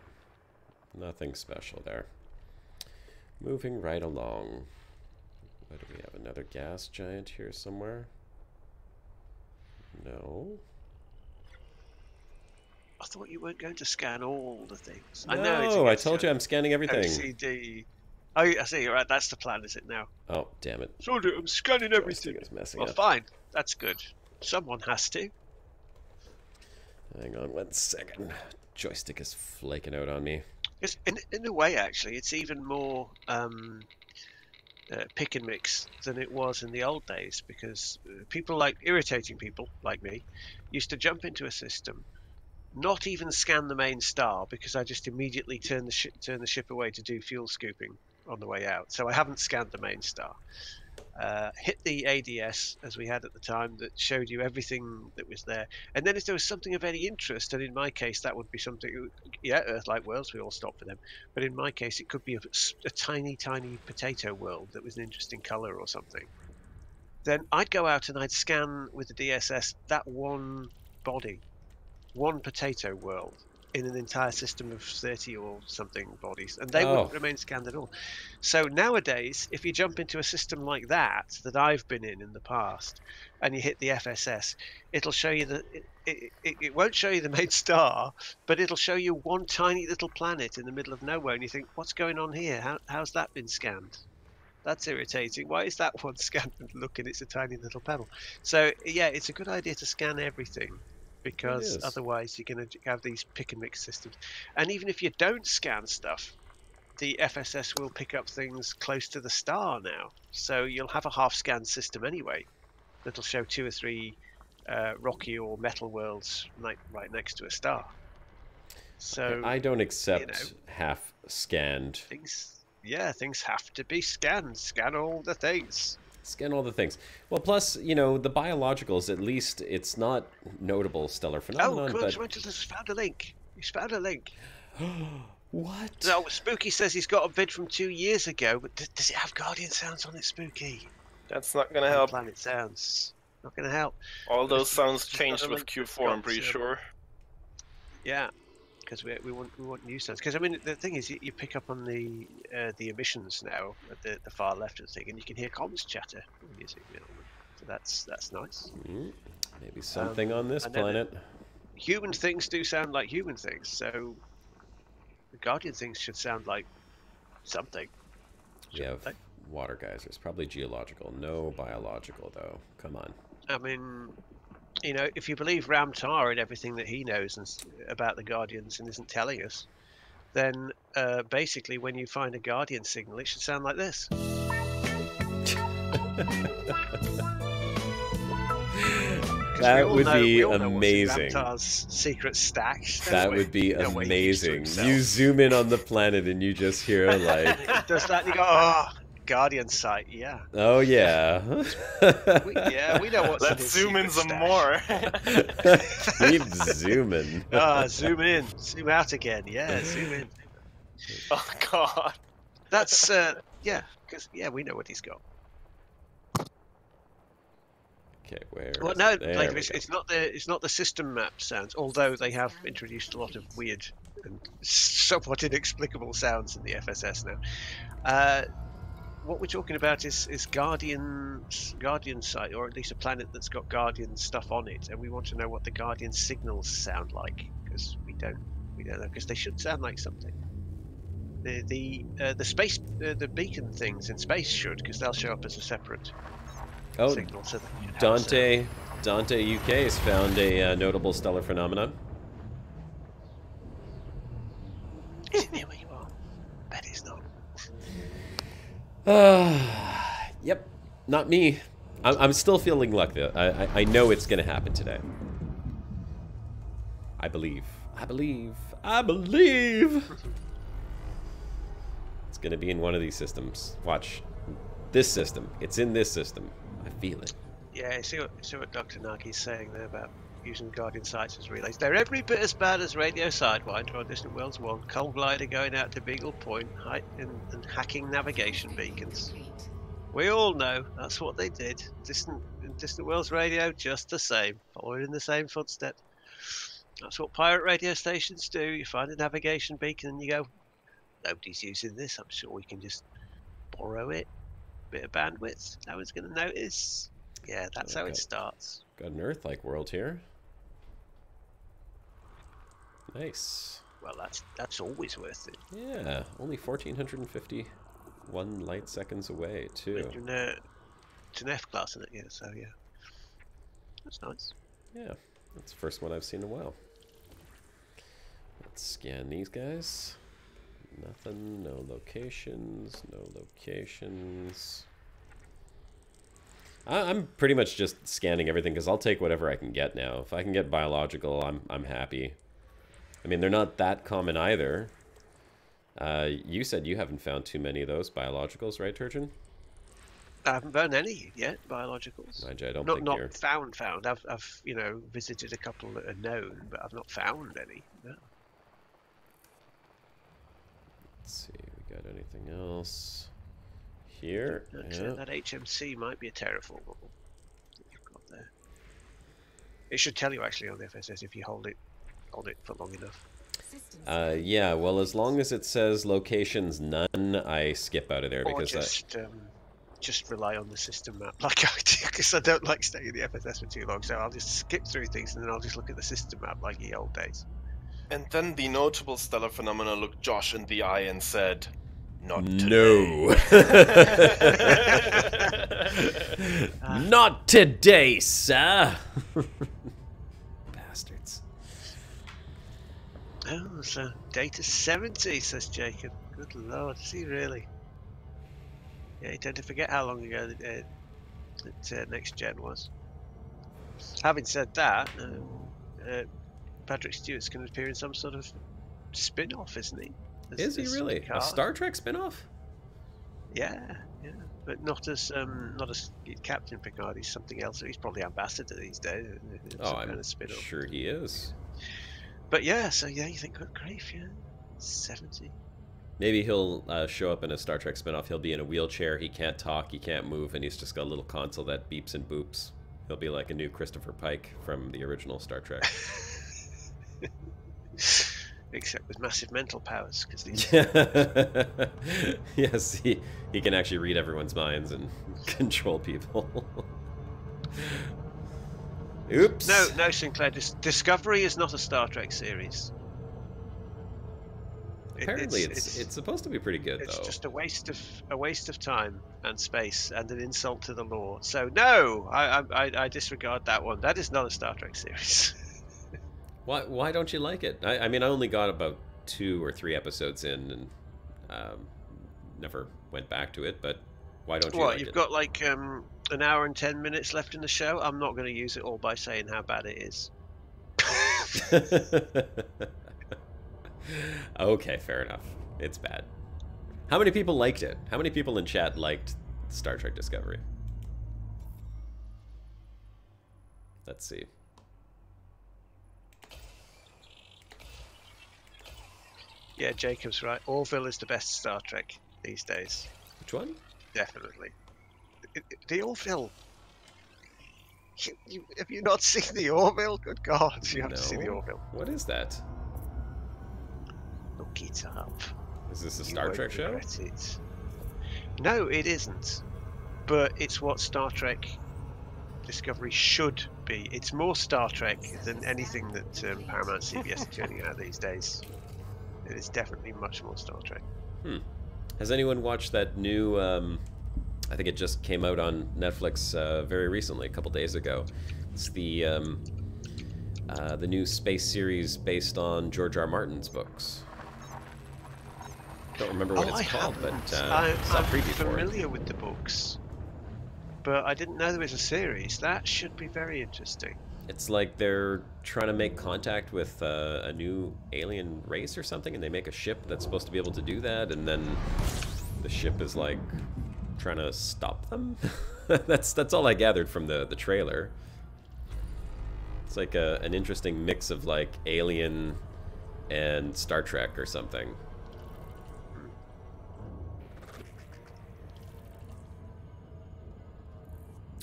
Nothing special there. Moving right along. What do we have? Another gas giant here somewhere? No. I thought you weren't going to scan all the things. No, I know. I told you I'm scanning everything. OCD. Oh, I see. Right, that's the plan, is it now? Oh, damn it. Soldier, I'm scanning everything. Joystick is messing Well, up. fine. That's good. Someone has to. Hang on 1 second. Joystick is flaking out on me. It's, in a way, actually, it's even more pick and mix than it was in the old days, because irritating people like me used to jump into a system, not even scan the main star, because I just immediately turn the ship away to do fuel scooping on the way out. So I haven't scanned the main star. Hit the ADS as we had at the time that showed you everything that was there, and then if there was something of any interest, and in my case that would be something, yeah, Earth-like worlds, we all stop for them, but in my case it could be a tiny potato world that was an interesting color or something. Then I'd go out and I'd scan with the DSS that one body, one potato world, in an entire system of 30 or something bodies, and they wouldn't remain scanned at all. So nowadays, if you jump into a system like that I've been in the past, and you hit the FSS, it'll show you it won't show you the main star, but it'll show you one tiny little planet in the middle of nowhere, and you think, what's going on here? How's that been scanned? That's irritating. Why is that one scanned? And look, and it's a tiny little pebble. So yeah, it's a good idea to scan everything, because otherwise you're going to have these pick and mix systems. And even if you don't scan stuff, the FSS will pick up things close to the star now. So you'll have a half scanned system anyway that'll show 2 or 3 rocky or metal worlds right next to a star. So I don't accept half scanned. Things have to be scanned. Scan all the things. Scan all the things. Well, plus, the biologicals, at least it's not notable stellar phenomenon. Oh, come on, just found a link. He's found a link. What? No, Spooky says he's got a vid from 2 years ago, but does it have Guardian sounds on it, Spooky? That's not going to help. Planet sounds. Not going to help. All those sounds changed with Q4, I'm pretty sure. Yeah, because we want new sounds. Because I mean, the thing is, you pick up on the emissions now at the far left of the thing, and you can hear comms chatter when using it. So that's nice. Maybe something on this planet. Human things do sound like human things, so the Guardian things should sound like something. We have water geysers, probably geological. No biological, though. Come on. I mean, if you believe Ramtar and everything that he knows about the Guardians and isn't telling us, then basically when you find a Guardian signal, it should sound like this. That would be amazing. Ramtar's secret stack. That would be amazing. You zoom in on the planet and you just hear like... Does that? And you go, oh, Guardian site, yeah. Oh yeah. we know what's. Let's zoom in some more. Keep zooming. Zoom in, zoom out again. Yeah, zoom in. Oh god. That's because we know what he's got. Okay, where? Well, no, like it's not the system map sounds, although they have introduced a lot of weird and somewhat inexplicable sounds in the FSS now. What we're talking about is Guardian site, or at least a planet that's got Guardian stuff on it, and we want to know what the Guardian signals sound like, because we don't know, because they should sound like something. The space the beacon things in space should, because they'll show up as a separate signal. So Dante UK has found a notable stellar phenomenon. Is it near where you are? Bet it's not. Yep, not me. I'm still feeling luck though. I know it's gonna happen today. I believe. It's gonna be in one of these systems. Watch. This system. It's in this system. I feel it. Yeah, see what Dr. Nagi's saying there about using Guardian sites as relays. They're every bit as bad as Radio Sidewinder or Distant Worlds 1, Cold Glider going out to Beagle Point, and hacking navigation beacons. We all know that's what they did. Distant Worlds Radio, just the same, following in the same footsteps. That's what pirate radio stations do. You find a navigation beacon and you go, nobody's using this, I'm sure we can just borrow it. Bit of bandwidth, no one's going to notice. Yeah, that's how it starts. Got an Earth-like world here. Nice. Well, that's always worth it. Yeah, only 1,450 1 light seconds away, too. It's an F class, isn't it? Yeah, so yeah. That's nice. Yeah, that's the first one I've seen in a while. Let's scan these guys. Nothing, no locations, no locations. I'm pretty much just scanning everything because I'll take whatever I can get now. If I can get biological, I'm happy. I mean, they're not that common either. You said you haven't found too many of those biologicals, right, Turgeon? I haven't found any yet, biologicals. Mind you, I don't not think not you're... found. I've visited a couple that are known, but I've not found any. No. Let's see, we got anything else here? That HMC might be a terraform that you've got there. It should tell you actually on the FSS if you hold it on it for long enough. Yeah, well, as long as it says locations none, I skip out of there Or because just rely on the system map like I do, because I don't like staying in the FSS for too long, so I'll just skip through things and then I'll just look at the system map like the old days. And then the notable stellar phenomena looked Josh in the eye and said, "Not no. today." Not today, sir. Bastards. Oh, so data 70, says Jacob. Good lord, is he really? Yeah, you tend to forget how long ago that Next Gen was. Having said that, Patrick Stewart's going to appear in some sort of spin-off, isn't he? Is he really? Picard. A Star Trek spin-off? Yeah, but not as Captain Picard. He's something else. He's probably ambassador these days. Oh, I'm sure he is. But yeah, so yeah, you think, good grief, yeah, 70. Maybe he'll show up in a Star Trek spin-off. He'll be in a wheelchair. He can't talk. He can't move, and he's just got a little console that beeps and boops. He'll be like a new Christopher Pike from the original Star Trek. Except with massive mental powers, because these. Yes, he can actually read everyone's minds and control people. Oops. No, Sinclair. Discovery is not a Star Trek series. Apparently, it's supposed to be pretty good, it's though. It's just a waste of time and space and an insult to the lore. So no, I disregard that one. That is not a Star Trek series. Why don't you like it? I mean, I only got about 2 or 3 episodes in and never went back to it. But why don't you? What, like you've it? got like an hour and 10 minutes left in the show. I'm not going to use it all by saying how bad it is. Okay, fair enough. It's bad. How many people liked it? How many people in chat liked Star Trek Discovery? Let's see. Yeah, Jacob's right. Orville is the best Star Trek these days. Which one? Definitely. The Orville. Have you not seen the Orville? Good God, you have to see the Orville. What is that? Look it up. Is this a Star Trek show? It. No, it isn't. But it's what Star Trek Discovery should be. It's more Star Trek than anything that Paramount CBS are turning out these days. It is definitely much more Star Trek. Has anyone watched that new, I think it just came out on Netflix very recently, a couple days ago. It's the new space series based on George R. Martin's books. Don't remember what it's called, but I'm preview for it. familiar with the books, but I didn't know there was a series. That should be very interesting. It's like they're trying to make contact with a new alien race or something, and they make a ship that's supposed to be able to do that, and then the ship is like trying to stop them. That's all I gathered from the trailer. It's like an interesting mix of like Alien and Star Trek or something.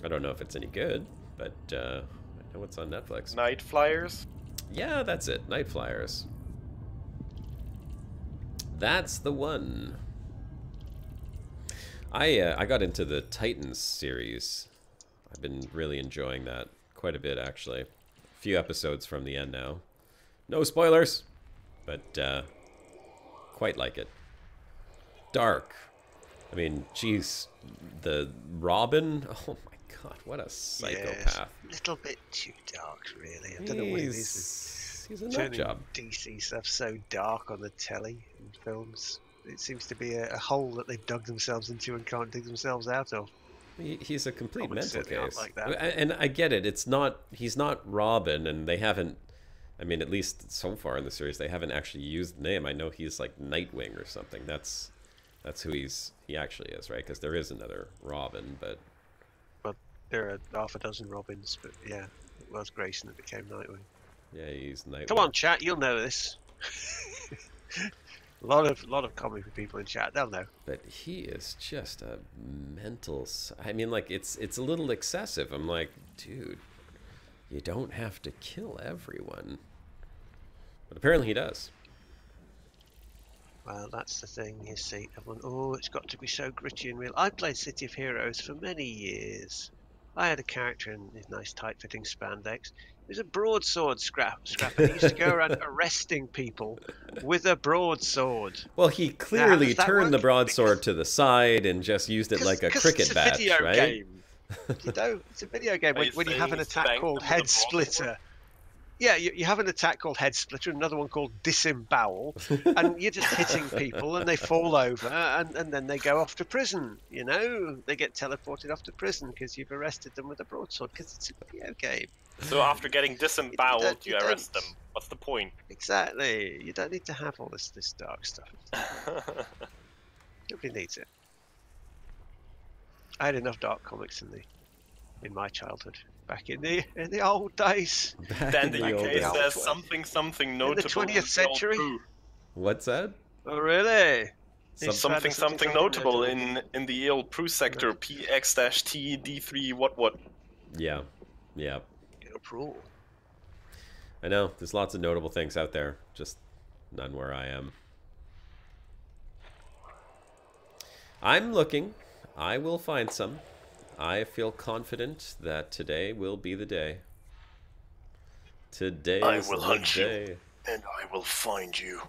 I don't know if it's any good, but I know it's on Netflix. Night Flyers? Yeah, that's it. Night Flyers. That's the one. I got into the Titans series. I've been really enjoying that quite a bit, actually. A few episodes from the end now. No spoilers, but quite like it. Dark. I mean, geez, the Robin. Oh my God, what a psychopath! A little bit too dark, really. I don't know what it is. He's a nut Turning job. DC stuff so dark on the telly and films. It seems to be a hole that they've dug themselves into and can't dig themselves out of. He's a complete Comics mental certainly aren't case. like that. And I get it. It's not. He's not Robin, and they haven't. I mean, at least so far in the series, they haven't actually used the name. I know he's like Nightwing or something. That's who he actually is, right? Because there is another Robin, but Well, there are half a dozen Robins, but yeah, it was Grayson that became Nightwing. yeah, he's Nightwing. Come on, chat, you'll know this. a lot of comic book people in chat, they'll know. But he is just a mental. I mean, like it's a little excessive. I'm like, dude, you don't have to kill everyone. But apparently he does. Well, that's the thing, you see. Everyone, oh, it's got to be so gritty and real. I played City of Heroes for many years. I had a character in his nice tight-fitting spandex. He was a broadsword scrapper. He used to go around arresting people with a broadsword. Well, he clearly that turned the work? broadsword to the side and just used it like a cricket bat, it's a video right? game. You know, it's a video game. Are you When you have an saying attack spank called them with a Head Splitter. Yeah, you have an attack called Head Splitter, another one called Disembowel, and you're just hitting people and they fall over and then they go off to prison, you know? They get teleported off to prison because you've arrested them with a broadsword because it's a video game. So after getting disemboweled, you don't- arrest them. What's the point? Exactly. You don't need to have all this dark stuff. Nobody needs it. I had enough dark comics in my childhood. Back in the old days. Then the the old UK days. says something notable. 20th century? What's that? Oh, really? Something notable in the Il Prue sector, PX-T D3 what? Yeah. Yeah. Pro. I know. There's lots of notable things out there. Just none where I am. I'm looking. I will find some. I feel confident that today will be the day. Today is the day. And I will find you.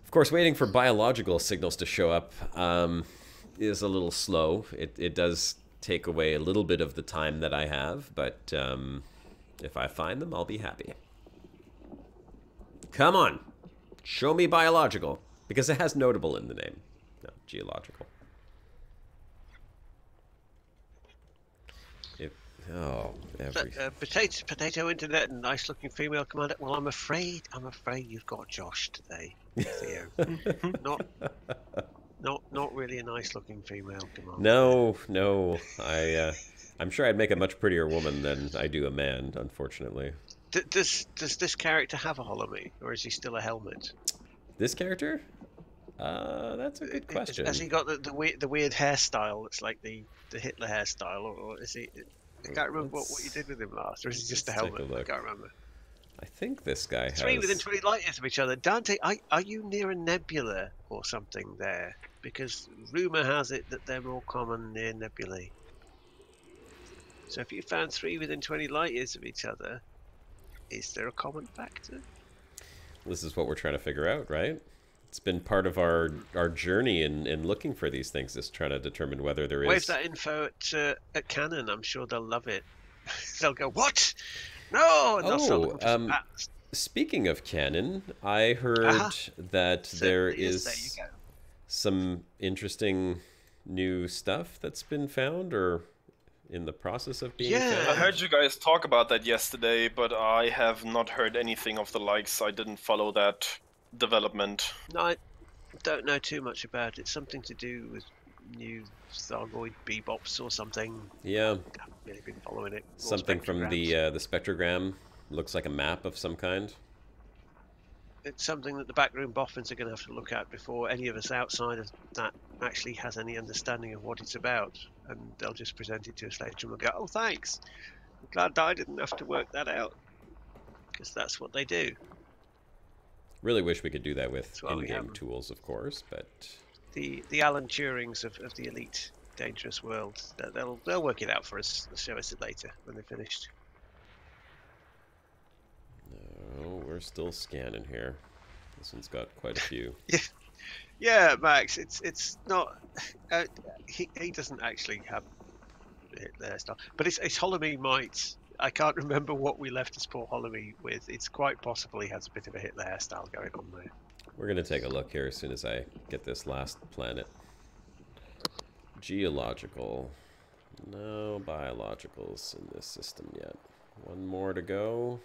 Of course, waiting for biological signals to show up is a little slow. It does take away a little bit of the time that I have, but if I find them, I'll be happy. Come on. Show me biological. Because it has notable in the name. No, geological. Potato internet and nice looking female commander. Well, I'm afraid you've got Josh today, Theo. not really a nice looking female commander. No. I'm sure I'd make a much prettier woman than I do a man, unfortunately. Does this character have a holomy, or is he still a helmet? This character? That's a good question. Has he got the weird hairstyle that's like the Hitler hairstyle, or is he? I can't remember what you did with him last, or is he just a helmet? I can't remember. I think this guy has... 3 within 20 light years of each other. Dante, are you near a nebula or something there? Because rumour has it that they're more common near nebulae. So if you found 3 within 20 light years of each other, is there a common factor? This is what we're trying to figure out, right? It's been part of our journey in looking for these things, is trying to determine whether there is... Wave that info at Canon. I'm sure they'll love it. They'll go, what? No! And they'll sell them for patents. Speaking of Canon, I heard that there is There you go. some interesting new stuff that's been found, or in the process of being found. I heard you guys talk about that yesterday, but I have not heard anything of the likes. I didn't follow that development. No, I don't know too much about it. Something to do with new Thargoid bebops or something. Yeah. I haven't really been following it. More Something from the spectrograms. spectrogram. Looks like a map of some kind. It's something that the backroom boffins are going to have to look at before any of us outside of that actually has any understanding of what it's about. And they'll just present it to us later and we'll go, oh, thanks. I'm glad I didn't have to work that out. Because that's what they do. Really wish we could do that with That's why we in-game have tools, of course, but... The Alan Turings of the elite dangerous world, they'll work it out for us. They'll show us it later when they're finished. No, we're still scanning here. This one's got quite a few. Yeah, Max, it's not he doesn't actually have Hitler style, but it's Hollomy might. I can't remember what we left his poor Hollomy with. It's quite possible he has a bit of a Hitler hairstyle going on there. We're going to take a look here as soon as I get this last planet. Geological. No biologicals in this system yet. One more to go.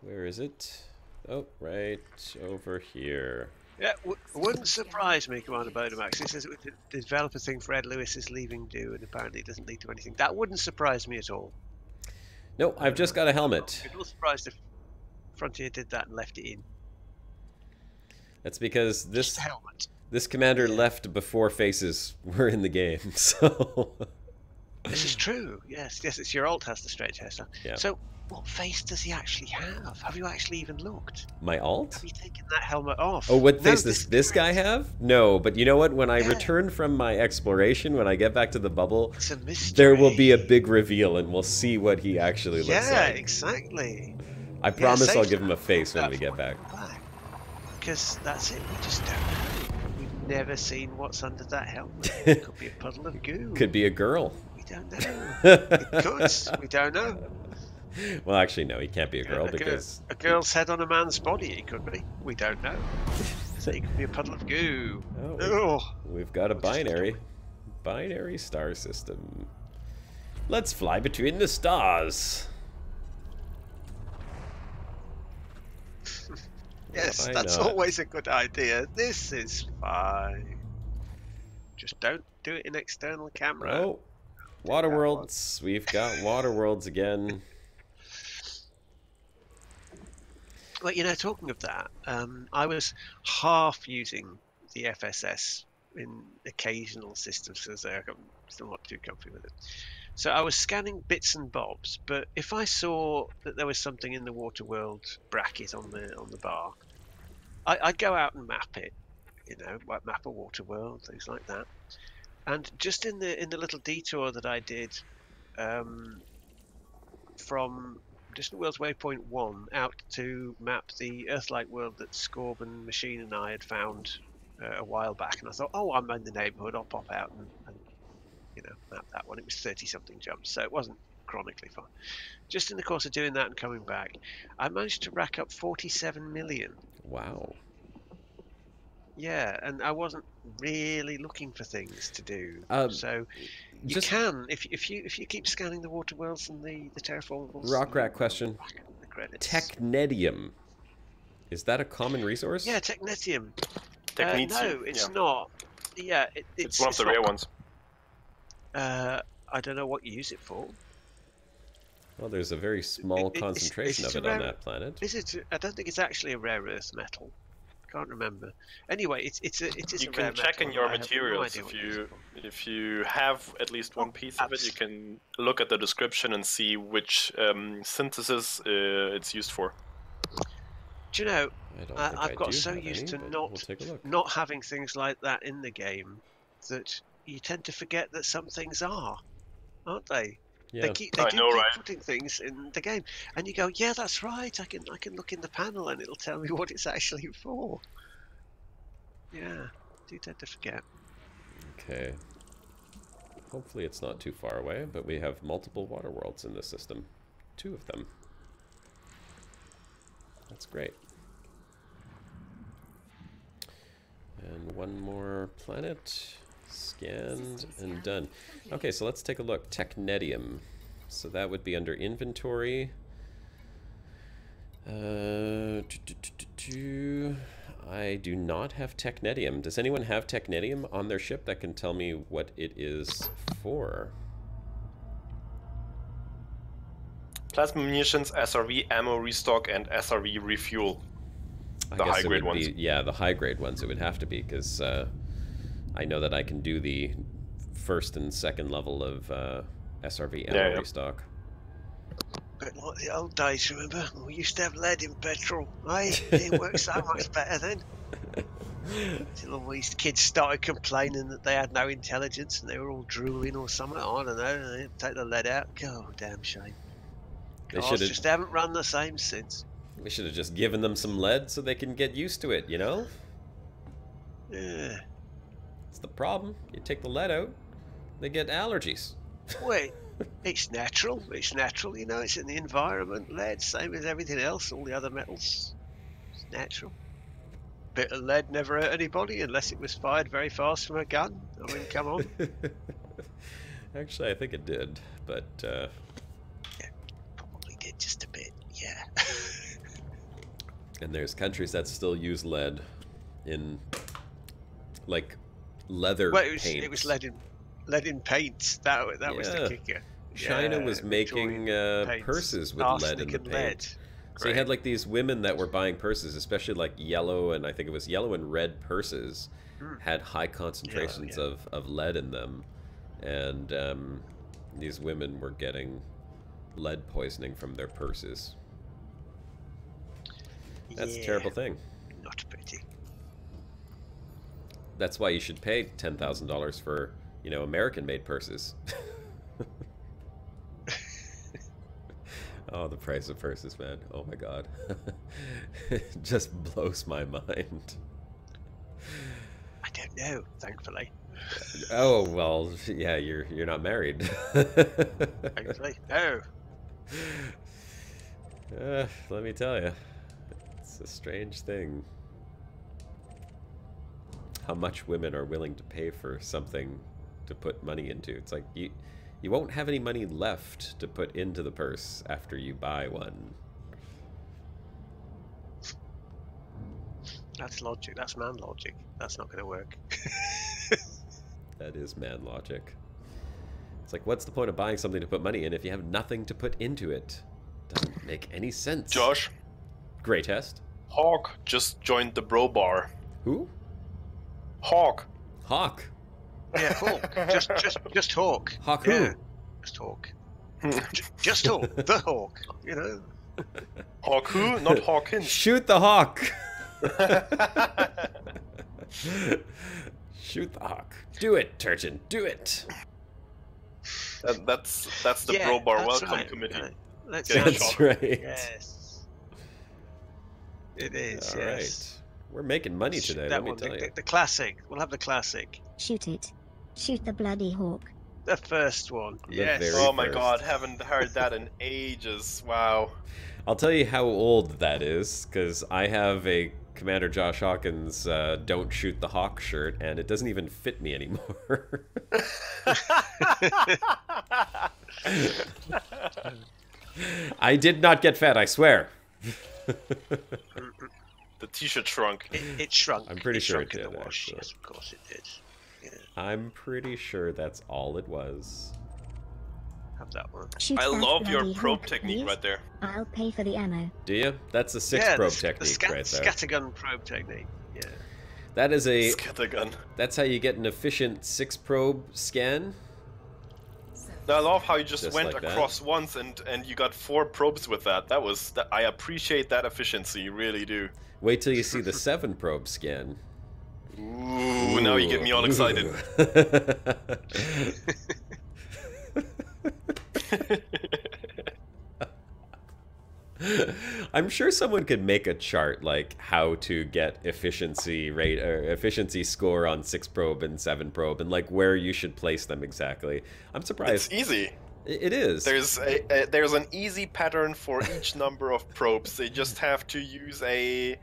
Where is it? Oh, right over here. Yeah, wouldn't surprise me, Commander Bodemax. It says the developer thing Fred Lewis is leaving due, and apparently it doesn't lead to anything. That wouldn't surprise me at all. No, I've just got a helmet. I'd be surprised if Frontier did that and left it in. That's because Just a helmet. this commander left before faces were in the game, so... This is true. Yes, it's your alt has the strange hairstyle. Yeah. So, what face does he actually have? Have you actually even looked? My alt? Have you taken that helmet off? Oh, what No, face does this guy have? No, but you know what? When I Yeah. return from my exploration, when I get back to the bubble, It's a mystery. there will be a big reveal, and we'll see what he actually looks Yeah, like. exactly. I promise I'll save give him a that. face when That we get back. Because that's it. We just don't know. We've never seen what's under that helmet. It could be a puddle of goo. Could be a girl. We don't know. It could. We don't know. Well, actually, no, he can't be a girl because... a girl's head on a man's body. It could be. We don't know. So it could be a puddle of goo. Oh, we've got a binary star system. Let's fly between the stars. Yes, Why that's not? always a good idea. This is fine. Just don't do it in external camera. Oh, water worlds. We've got water worlds again. Well, you know, talking of that, I was half using the FSS in occasional systems because I'm still not too comfy with it. So I was scanning bits and bobs, but if I saw that there was something in the water world bracket on the bar, I'd go out and map it. You know, like map a water world, things like that. And just in the little detour that I did from Distant Worlds Waypoint 1 out to map the Earth-like world that Scorban Machine and I had found a while back, and I thought, oh, I'm in the neighbourhood, I'll pop out and you know, map that one. It was 30-something jumps, so it wasn't chronically far. Just in the course of doing that and coming back, I managed to rack up 47 million. Wow. Yeah, and I wasn't really looking for things to do. So you just can, if you keep scanning the water worlds and the terraformals. rock rat question. The credits. Technetium. Is that a common resource? Yeah, Technetium. Technetium, No, it's yeah. not. Yeah, It's one of the not rare ones. I don't know what you use it for. Well, there's a very small concentration it's of a it on rare- that planet. Is it? I don't think it's actually a rare earth metal. Can't remember. Anyway, it is You a rare can check metal. in your I have no materials idea what it is for. if you have at least one piece of it. You can look at the description and see which synthesis it's used for. Do you know? I don't think I've I got do so have used any, to but we'll take a look. not having things like that in the game that you tend to forget that some things are, aren't they? Yeah. They I keep know, right? putting things in the game, and you go, yeah, that's right. I can look in the panel and it'll tell me what it's actually for. Yeah, do tend to forget. Okay. Hopefully it's not too far away, but we have multiple water worlds in this system. 2 of them. That's great. And one more planet. Scanned and done. Okay, so let's take a look. Technetium. So that would be under inventory. I do not have technetium. Does anyone have technetium on their ship that can tell me what it is for? Plasma munitions, SRV ammo restock, and SRV refuel. The guess it high-grade would ones. be, yeah, the high grade ones. It would have to be because I know that I can do the first and second level of SRV ammo Yeah. restock. Bit like the old days, remember? We used to have lead in petrol. It worked so much better then. Until all these kids started complaining that they had no intelligence and they were all drooling or something. I don't know. And they take the lead out. God, damn shame. They Cars just haven't run the same since. We should have just given them some lead so they can get used to it, you know? Yeah. It's the problem. You take the lead out, they get allergies. Wait, it's natural. It's natural, you know. It's in the environment. Lead, same as everything else. All the other metals. It's natural. Bit of lead never hurt anybody unless it was fired very fast from a gun. I mean, come on. Actually, I think it did, but Yeah, probably did just a bit. Yeah. and there's countries that still use lead in like leather Well, paint. it was lead in paint. That was the Yeah. kicker. China was making paints. purses with lead in Arsenic the and paint. lead. So you had like these women that were buying purses, especially like yellow, and I think it was yellow and red purses, had high concentrations of lead in them, and these women were getting lead poisoning from their purses. That's a terrible thing. Not pretty. That's why you should pay $10,000 for, you know, American-made purses. Oh, the price of purses, man. Oh my god. It just blows my mind. I don't know, thankfully. Oh, well, yeah, you're not married. Thankfully. No. Let me tell you. It's a strange thing. How much women are willing to pay for something to put money into. It's like you won't have any money left to put into the purse after you buy one. That's logic. That's man logic. That's not going to work. That is man logic. It's like, what's the point of buying something to put money in if you have nothing to put into it? Doesn't make any sense. Josh, Great test. Hawk just joined the bro bar. Who? Hawk. Hawk. Yeah, Hawk. Just Hawk. Hawk who? Yeah, just Hawk. Just Hawk. The Hawk. You know. Hawk who? Not Hawkins. Shoot the hawk. Shoot the hawk. Do it, Turchin. Do it. That's the Yeah, bro bar that's welcome right. committee. Let's Getting That's shot. right. Yes. It is. All yes. right. We're making money today, That let me one, tell you. the classic. We'll have the classic. Shoot it. Shoot the bloody hawk. The first one. The Yes. very- Oh my first. god, haven't heard that in ages. Wow. I'll tell you how old that is, because I have a Commander Josh Hawkins Don't Shoot the Hawk shirt, and it doesn't even fit me anymore. I did not get fat, I swear. The t-shirt shrunk. It shrunk. I'm pretty sure shrunk it in the did, wash. actually. Yes, of course it did. Yeah, I'm pretty sure that's all it was. have that one. Shoot I that love your bloody probe hawk, technique please. right there. I'll pay for the ammo. Do you? That's a six Yeah, probe the technique right there. scattergun probe technique. Yeah. That is a. Scattergun. That's how you get an efficient 6 probe scan. I love how you just Just went like that. across once and you got 4 probes with that. I appreciate that efficiency, really do. Wait till you see the 7 probe scan. Ooh, now you get me all excited. I'm sure someone could make a chart like how to get efficiency rate or efficiency score on 6 probe and 7 probe and like where you should place them exactly. I'm It's surprised. easy. It is. There's an easy pattern for each number of probes. They just have to use a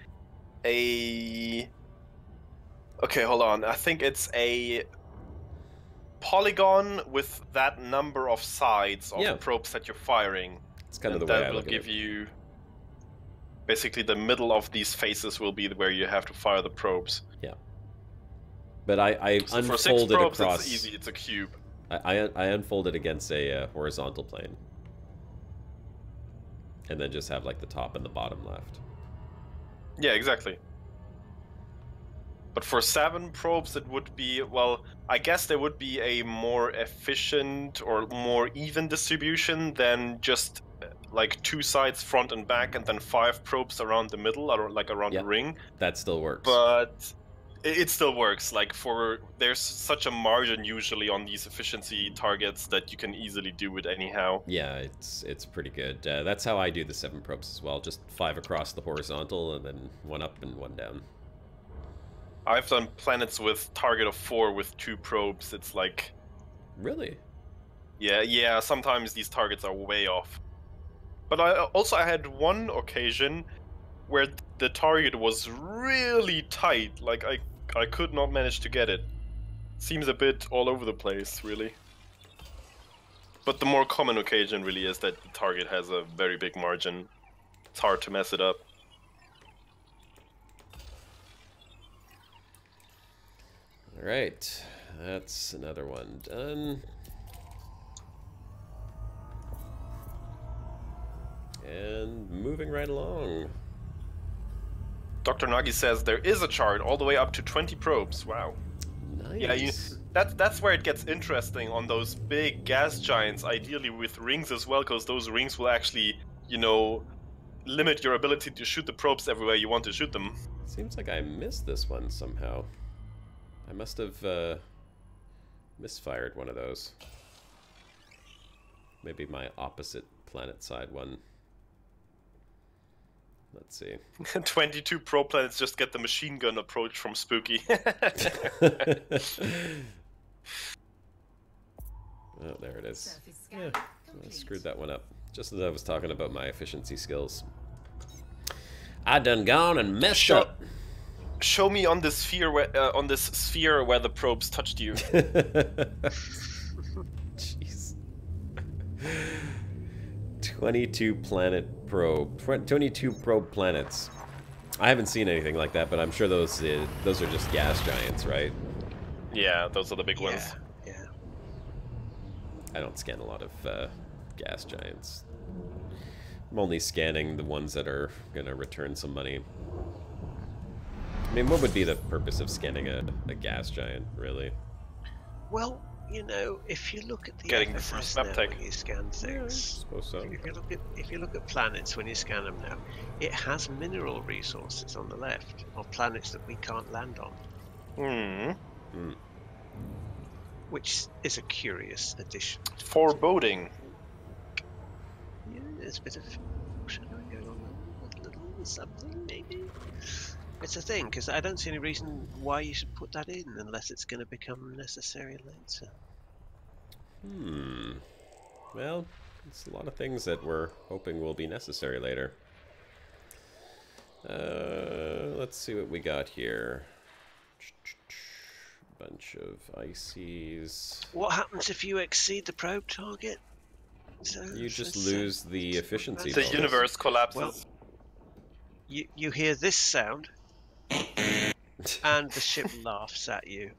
okay, hold on. I think it's a polygon with that number of sides of Yeah. probes that you're firing. It's kind of And the way that I will look at give it. you basically the middle of these faces will be where you have to fire the probes. But I So for 6 unfold it probes, across. it's easy. It's a cube. I unfold it against a horizontal plane, and then just have like the top and the bottom left. Yeah, exactly. But for 7 probes, it would be, well, I guess there would be a more efficient or more even distribution than just like 2 sides front and back and then 5 probes around the middle or like around Yeah. the ring. That still works. But it still works. Like there's such a margin usually on these efficiency targets that you can easily do it anyhow. Yeah, it's pretty good. That's how I do the 7 probes as well. Just 5 across the horizontal and then 1 up and 1 down. I've done planets with target of 4 with 2 probes. It's like, Really? yeah. Sometimes these targets are way off. But I had one occasion where the target was really tight. Like I could not manage to get it. Seems a bit all over the place, really. But the more common occasion really is that the target has a very big margin. It's hard to mess it up. All right, that's another one done. And moving right along. Dr. Nagi says there is a chart all the way up to 20 probes. Wow. Nice. Yeah, that's where it gets interesting on those big gas giants, ideally with rings as well, because those rings will actually, you know, limit your ability to shoot the probes everywhere you want to shoot them. Seems like I missed this one somehow. I must have misfired one of those. Maybe my opposite planet side one. Let's see. 22 probe planets just get the machine gun approach from Spooky. Oh, there it is. Surface scan Yeah, I complete. screwed that one up. Just as I was talking about my efficiency skills. I done gone and messed up. Show me on this sphere where the probes touched you. Jeez. 22 planet probe. 22 probe planets. I haven't seen anything like that, but I'm sure those are just gas giants, right? Yeah, those are the big ones. Yeah. I don't scan a lot of gas giants. I'm only scanning the ones that are going to return some money. I mean, what would be the purpose of scanning a gas giant, really? Well, you know, if you look at the Getting the FFS first now map tag. when you scan I things, suppose so. if you look at planets when you scan them now, it has mineral resources on the left of planets that we can't land on, which is a curious addition. Foreboding. Yeah, there's a bit of foreshadowing going on there. A little something, maybe. It's a thing, because I don't see any reason why you should put that in unless it's going to become necessary later. Well, it's a lot of things that we're hoping will be necessary later. Let's see what we got here. Bunch of ices. What happens if you exceed the probe target? So, You just so- lose the efficiency The bonus. universe collapses. Well, you hear this sound, and the ship laughs at you.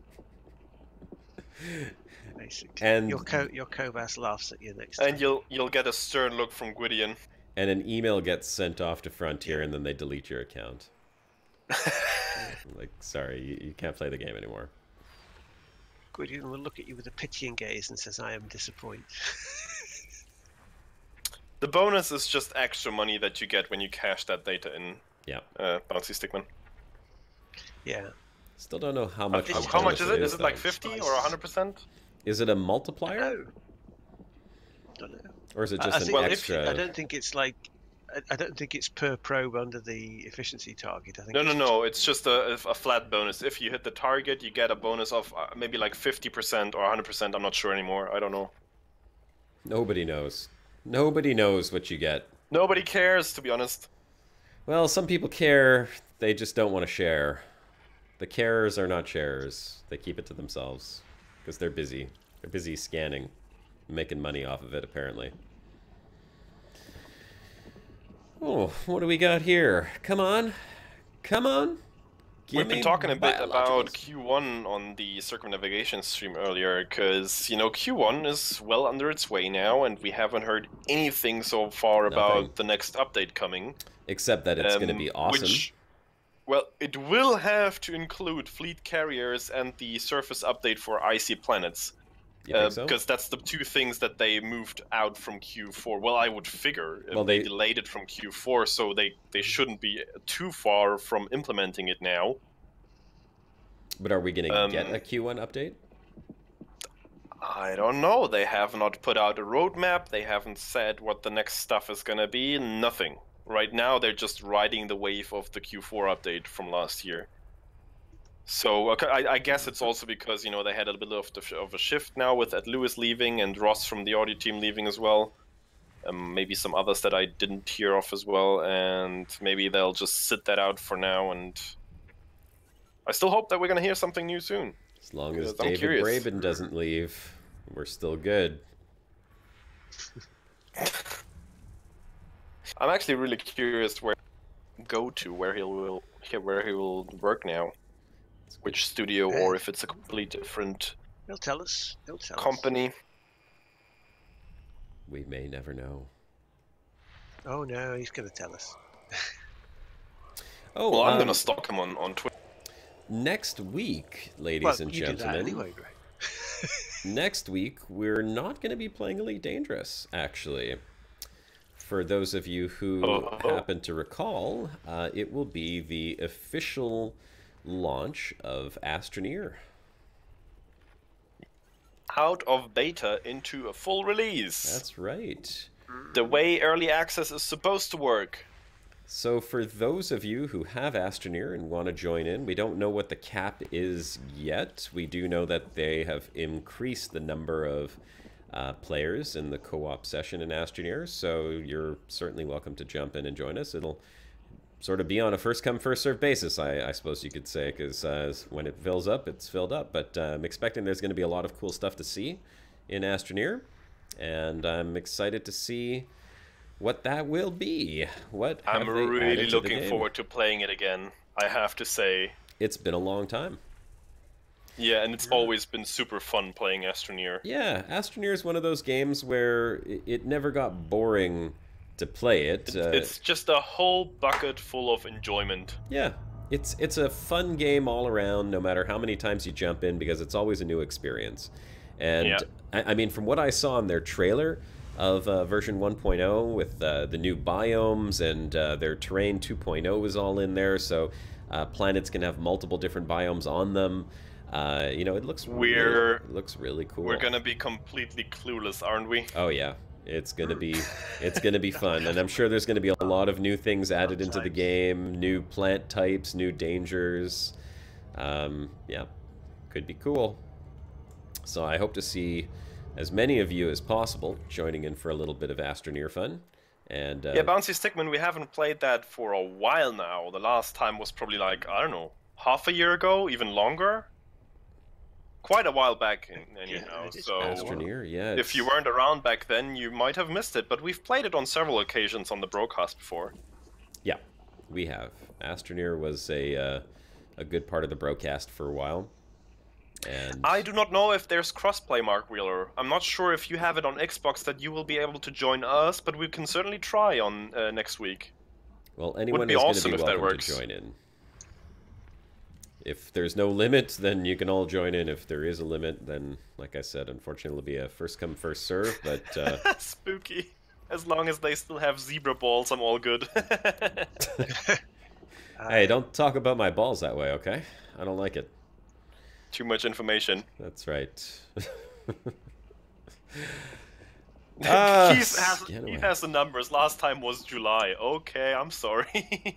Basically, And- your Kovas laughs at you next and time. you'll get a stern look from Gwydion. And an email gets sent off to Frontier, and then they delete your account. Like, sorry, you can't play the game anymore. Gwydion will look at you with a pitying gaze and says, "I am disappointed." The bonus is just extra money that you get when you cash that data in Yeah. Bouncy Stickman. Yeah. Still don't know how much. How much is it? Is it like though. 50 or 100%? Is it a multiplier, No. Don't know. or is it I just an think extra? I don't think it's like. I don't think it's per probe under the efficiency target. I think. No. It's just a flat bonus. If you hit the target, you get a bonus of maybe like 50% or 100%. I'm not sure anymore. I don't know. Nobody knows. Nobody knows what you get. Nobody cares, to be honest. Well, some people care. They just don't want to share. The carers are not sharers. They keep it to themselves because they're busy. They're busy scanning, making money off of it, apparently. Oh, what do we got here? Come on. Come on. We've been talking a bit about biologicals. Q1 on the Circumnavigation stream earlier, because, you know, Q1 is well under its way now, and we haven't heard anything so far Nothing. about the next update coming. Except that it's going to be awesome. Well, it will have to include fleet carriers and the surface update for icy planets. You think so? Because that's the two things that they moved out from Q4. Well, I would figure. Well, they they- delayed it from Q4, so they shouldn't be too far from implementing it now. But are we going to get a Q1 update? I don't know. They have not put out a roadmap. They haven't said what the next stuff is going to be. Nothing. Right now, they're just riding the wave of the Q4 update from last year. So okay, I guess it's also because they had a bit of a shift now with Ed Lewis leaving and Ross from the audio team leaving as well. Maybe some others that I didn't hear of as well, and maybe they'll just sit that out for now. And I still hope that we're gonna hear something new soon. As long as I'm David curious. Braben doesn't leave, we're still good. I'm actually really curious where he will work now, which studio, or if it's a completely different He'll tell us. He'll tell us. company. We may never know. Oh no, he's going to tell us. Oh, Well, I'm gonna stalk him on Twitter. next week, ladies Well, and you do that gentlemen. anyway, Greg. Next week, we're not going to be playing Elite Dangerous, actually. For those of you who happen to recall, it will be the official launch of Astroneer. Out of beta into a full release. That's right. The way early access is supposed to work. So for those of you who have Astroneer and want to join in, we don't know what the cap is yet. We do know that they have increased the number of players in the co-op session in Astroneer, so you're certainly welcome to jump in and join us. It'll sort of be on a first-come, first-served basis, I suppose you could say, because when it fills up, it's filled up. But I'm expecting there's going to be a lot of cool stuff to see in Astroneer, and I'm excited to see what that will be. What have I'm they really added to the looking game? forward to playing it again, I have to say. It's been a long time. Yeah, and it's always been super fun playing Astroneer. Yeah, Astroneer is one of those games where it never got boring to play it. It's just a whole bucket full of enjoyment. Yeah, it's a fun game all around, no matter how many times you jump in, because it's always a new experience. And Yeah. I mean, from what I saw in their trailer of version 1.0 with the new biomes and their terrain 2.0 is all in there, so planets can have multiple different biomes on them. It looks really cool. We're gonna be completely clueless, aren't we? Oh yeah, it's gonna be fun, and I'm sure there's gonna be a lot of new things added into the game, new plant types, new dangers. Yeah, could be cool. So I hope to see as many of you as possible joining in for a little bit of Astroneer fun. And Yeah, Bouncy Stickman, we haven't played that for a while now. The last time was probably like, I don't know, half a year ago, even longer. Quite a while back, so Astroneer, yeah. if you weren't around back then, you might have missed it. But we've played it on several occasions on the Brocast before. Yeah, we have. Astroneer was a good part of the Brocast for a while. And I do not know if there's crossplay, Mark Wheeler. I'm not sure if you have it on Xbox that you will be able to join us, but we can certainly try on next week. Well, anyone be is going awesome to be if that welcome works. to join in. If there's no limit, then you can all join in. If there is a limit, then, like I said, unfortunately, it'll be a first-come, first-serve, but... Spooky. As long as they still have zebra balls, I'm all good. Hey, don't talk about my balls that way, okay? I don't like it. Too much information. That's right. Keith has the numbers. Last time was July. Okay, I'm sorry.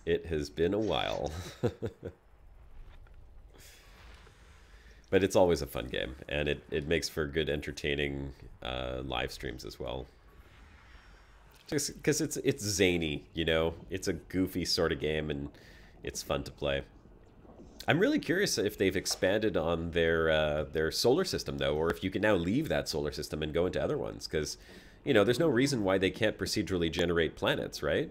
It has been a while. But it's always a fun game, and it makes for good, entertaining live streams as well. Just because it's zany, It's a goofy sort of game, and it's fun to play. I'm really curious if they've expanded on their solar system, though, or if you can now leave that solar system and go into other ones, because, there's no reason why they can't procedurally generate planets, right?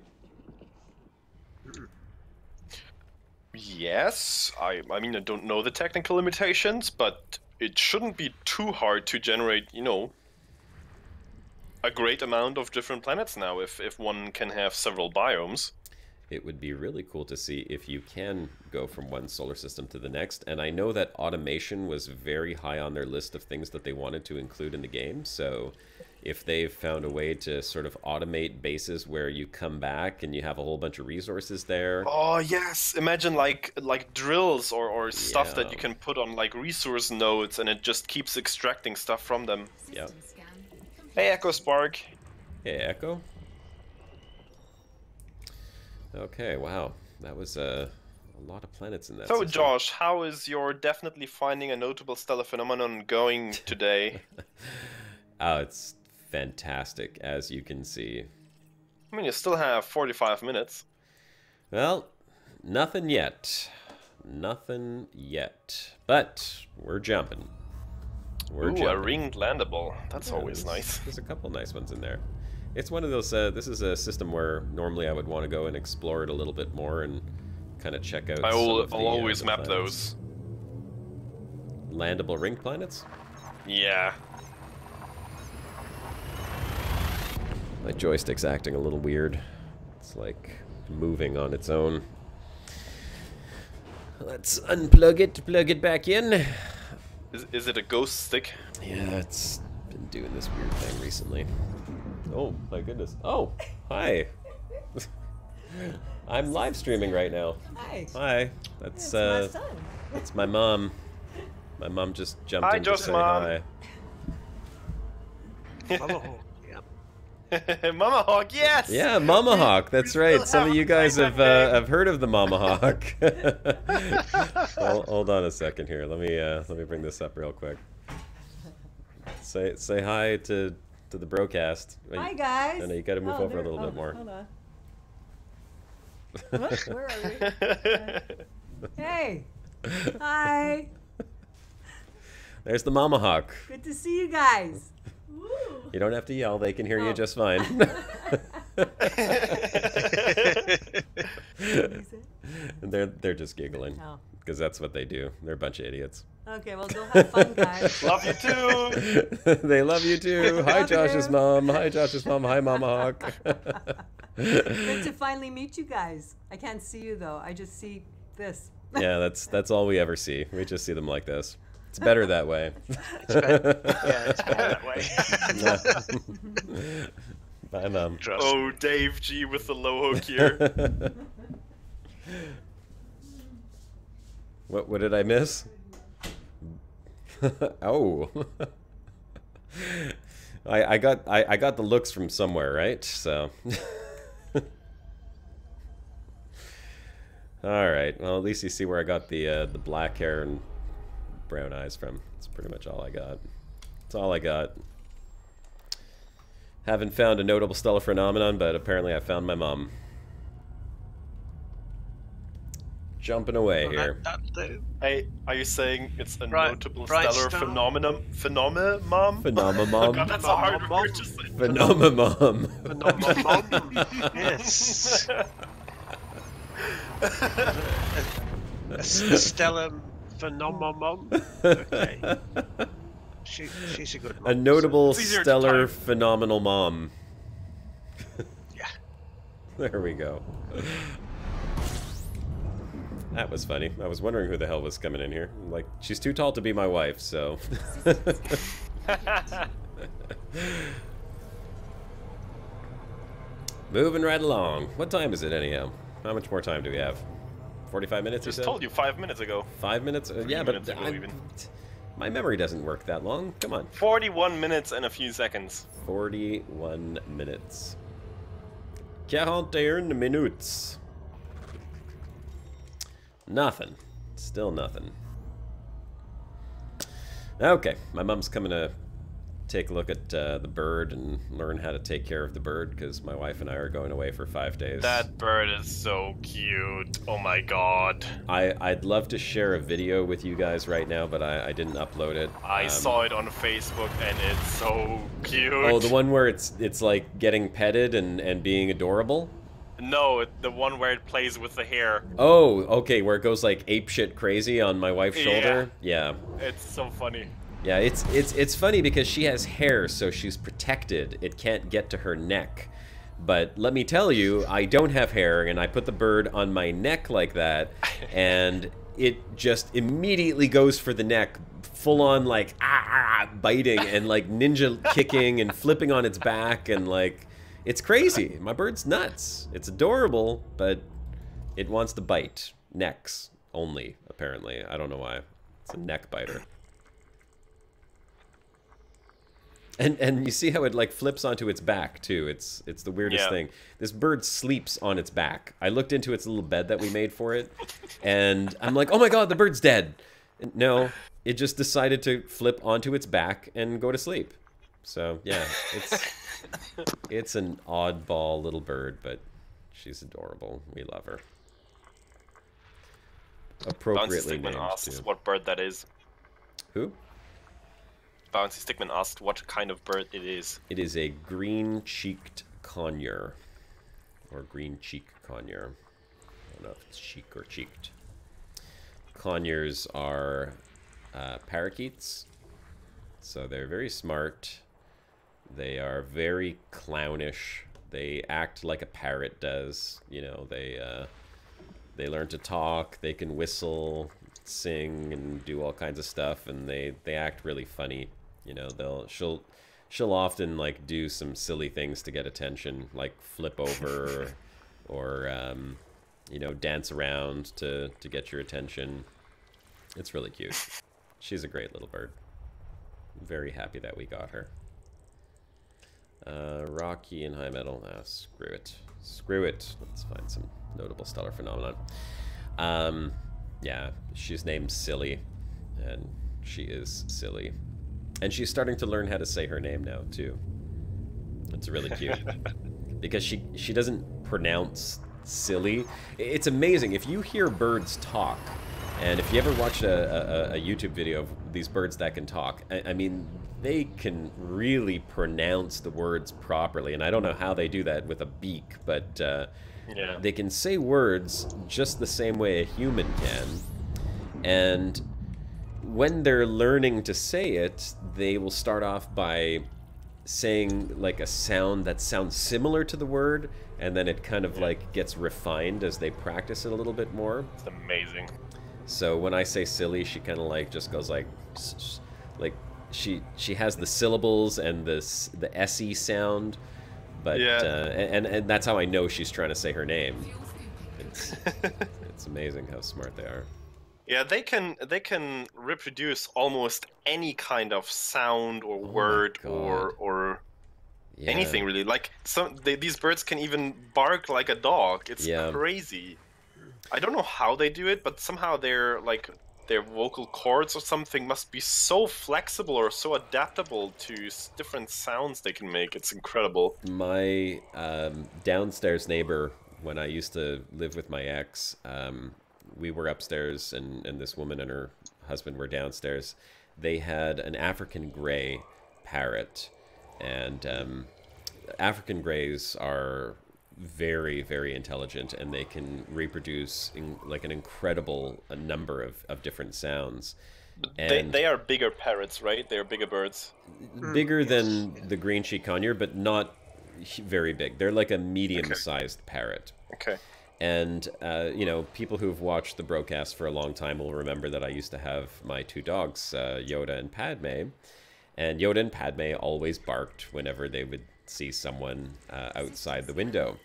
Yes, I mean, I don't know the technical limitations, but it shouldn't be too hard to generate, a great amount of different planets now if one can have several biomes. It would be really cool to see if you can go from one solar system to the next. And I know that automation was very high on their list of things that they wanted to include in the game. So if they've found a way to sort of automate bases where you come back and you have a whole bunch of resources there. Oh yes, imagine like drills or stuff that you can put on like resource nodes and it just keeps extracting stuff from them. Yep. System scan complete. Hey Echo Spark. Hey, Echo. Okay, wow. That was a A lot of planets in that So, system. Josh, how is your definitely finding a notable stellar phenomenon going today? Oh, it's fantastic, as you can see. I mean, you still have 45 minutes. Well, nothing yet. Nothing yet. But we're jumping. We're Ooh, jumping. a ringed landable. That's Yeah, always nice. There's a couple nice ones in there. It's one of those, this is a system where normally I would want to go and explore it a little bit more and kind of check out I'll the, always the map planets. those. Landable ringed planets? Yeah. My joystick's acting a little weird. It's like moving on its own. Let's unplug it, plug it back in. Is it a ghost stick? Yeah, it's been doing this weird thing recently. Oh, my goodness. Oh, hi. I'm live streaming right now. Hi. Hi. That's my son. that's my mom. My mom just jumped Hi, in to Josh, say Mom. hi. Mama Hawk, yeah. Mama Hawk, yes! Yeah, Mama Hawk. That's still right. Some have of you a guys private have heard of the Mama Hawk. Hold on a second here. Let me bring this up real quick. Say hi to the Brocast. Hi guys. I know you got to move over a little bit more. Hold on. What? Where are we? Hey. Hi. There's the Mama Hawk. Good to see you guys. You don't have to yell. They can hear you Oh. just fine. And they're just giggling Oh. because that's what they do. They're a bunch of idiots. Okay, well go have fun, guys. Love you too! They love you too. Hi, Love Josh's you. mom. Hi, Josh's mom. Hi, Mama Hawk. Good to finally meet you guys. I can't see you though. I just see this. Yeah, that's all we ever see. We just see them like this. It's better that way. It's better. Yeah, it's better that way. Bye, Mom. Trust. Oh, Dave G with the low hook here. What did I miss? Oh. I got the looks from somewhere, right? So all right. Well, at least you see where I got the black hair and brown eyes from. That's pretty much all I got. That's all I got. Haven't found a notable stellar phenomenon, but apparently I found my mom. Jumping away Well, here. that'll do. Hey, are you saying it's a Right, notable bright stellar star. phenomenon, mom? Phenomenon. God, that's a hard word to say. Phenomenon. Phenomenon. Yes. A stellar phenomenon. Okay. She's a good A mom. notable It's easier to stellar type. phenomenal mom. Yeah. There we go. That was funny. I was wondering who the hell was coming in here. Like, she's too tall to be my wife, so. Moving right along. What time is it anyhow? How much more time do we have? 45 minutes, you Just said? told you 5 minutes ago. 5 minutes? Yeah, but minutes ago, even. my memory doesn't work that long. Come on. 41 minutes and a few seconds. 41 minutes. 41 minutes. Nothing. Still nothing. Okay, my mom's coming to take a look at the bird and learn how to take care of the bird because my wife and I are going away for 5 days. That bird is so cute. Oh my god. I'd love to share a video with you guys right now, but I didn't upload it. I saw it on Facebook and it's so cute. Oh, the one where it's like getting petted and being adorable? No, the one where it plays with the hair. Oh, okay, where it goes like apeshit crazy on my wife's shoulder? Yeah. It's so funny. Yeah, it's funny because she has hair, so she's protected. It can't get to her neck. But let me tell you, I don't have hair, and I put the bird on my neck like that, and it just immediately goes for the neck, full on like biting and like ninja kicking and flipping on its back, and like it's crazy. My bird's nuts. It's adorable, but it wants to bite necks only. Apparently, I don't know why. It's a neck biter. And you see how it like flips onto its back too. It's the weirdest thing. This bird sleeps on its back. I looked into its little bed that we made for it, and I'm like, oh my god, the bird's dead. And no, it just decided to flip onto its back and go to sleep. So yeah, it's an oddball little bird, but she's adorable. We love her. Appropriately named asks too. what bird that is. Who? Bouncy Stickman asked what kind of bird it is. It is a green-cheeked conure, or green-cheek conure. I don't know if it's cheek or cheeked. Conures are parakeets, so they're very smart. They are very clownish. They act like a parrot does. You know, they learn to talk. They can whistle, sing, and do all kinds of stuff, and they act really funny. You know, she'll often like do some silly things to get attention, like flip over or you know, dance around to get your attention. It's really cute. She's a great little bird. I'm very happy that we got her. Rocky and high metal. Ah, screw it. Screw it. Let's find some notable stellar phenomenon. Yeah, she's named Silly, and she is silly. And she's starting to learn how to say her name now, too. It's really cute. Because she doesn't pronounce silly. It's amazing. If you hear birds talk, and if you ever watch a YouTube video of these birds that can talk, I mean, they can really pronounce the words properly. And I don't know how they do that with a beak, but Yeah. they can say words just the same way a human can. And when they're learning to say it, they will start off by saying like a sound that sounds similar to the word, and then it kind of like gets refined as they practice it a little bit more. It's amazing. So when I say silly, she kind of like just goes like she has the syllables and the SE sound, but and that's how I know she's trying to say her name. It's amazing how smart they are. Yeah, they can reproduce almost any kind of sound or word or anything really. Like these birds can even bark like a dog. It's crazy. I don't know how they do it, but somehow their vocal cords or something must be so flexible or so adaptable to different sounds they can make. It's incredible. My downstairs neighbor, when I used to live with my ex, we were upstairs, and this woman and her husband were downstairs. They had an African gray parrot, and African grays are very, very intelligent, and they can reproduce like an incredible number of different sounds. And they are bigger parrots, right? They are bigger birds. Bigger than the green-cheeked conure, but not very big. They're like a medium-sized parrot. Okay. And, you know, people who've watched the Brocast for a long time will remember that I used to have my two dogs, Yoda and Padme. And Yoda and Padme always barked whenever they would see someone outside the window.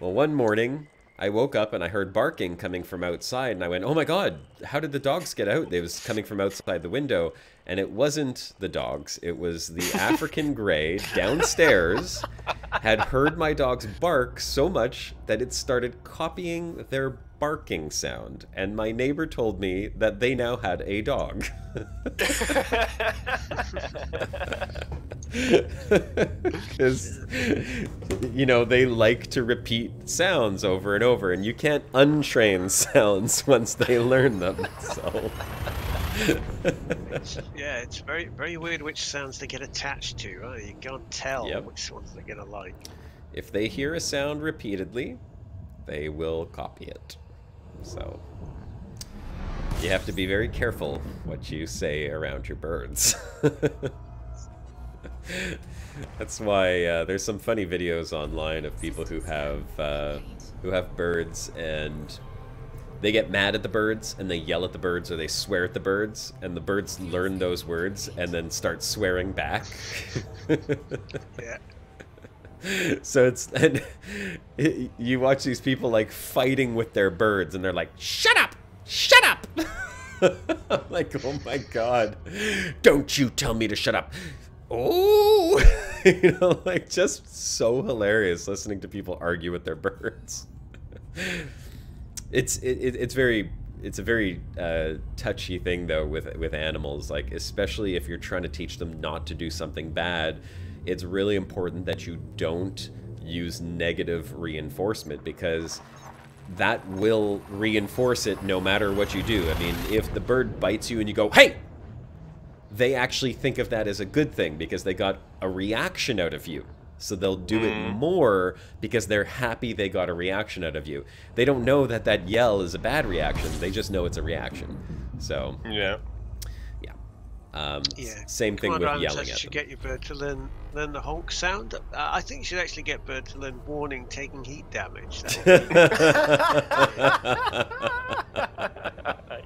Well, one morning, I woke up and I heard barking coming from outside, and I went, oh my god, how did the dogs get out? They was coming from outside the window, and it wasn't the dogs. It was the African gray downstairs had heard my dogs bark so much that it started copying their barking sound, and my neighbor told me that they now had a dog. Because, you know, they like to repeat sounds over and over, and you can't untrain sounds once they learn them, so... It's very, very weird which sounds they get attached to. Right? You can't tell which ones they're gonna like. If they hear a sound repeatedly, they will copy it. So you have to be very careful what you say around your birds. That's why there's some funny videos online of people who have birds, and they get mad at the birds and they yell at the birds, or they swear at the birds, and the birds learn those words and then start swearing back. Yeah. So you watch these people like fighting with their birds, and they're like, shut up, shut up. I'm like, oh my god, don't you tell me to shut up. oh, like just so hilarious listening to people argue with their birds. It's a very touchy thing though with animals, like especially if you're trying to teach them not to do something bad. It's really important that you don't use negative reinforcement, because that will reinforce it no matter what you do. I mean, if the bird bites you and you go, hey, they actually think of that as a good thing because they got a reaction out of you. So they'll do it more because they're happy they got a reaction out of you. They don't know that that yell is a bad reaction. They just know it's a reaction. So Yeah. Same thing with yelling at You them. should get your bird to learn the honk sound. I think you should actually get bird to learn warning, taking heat damage.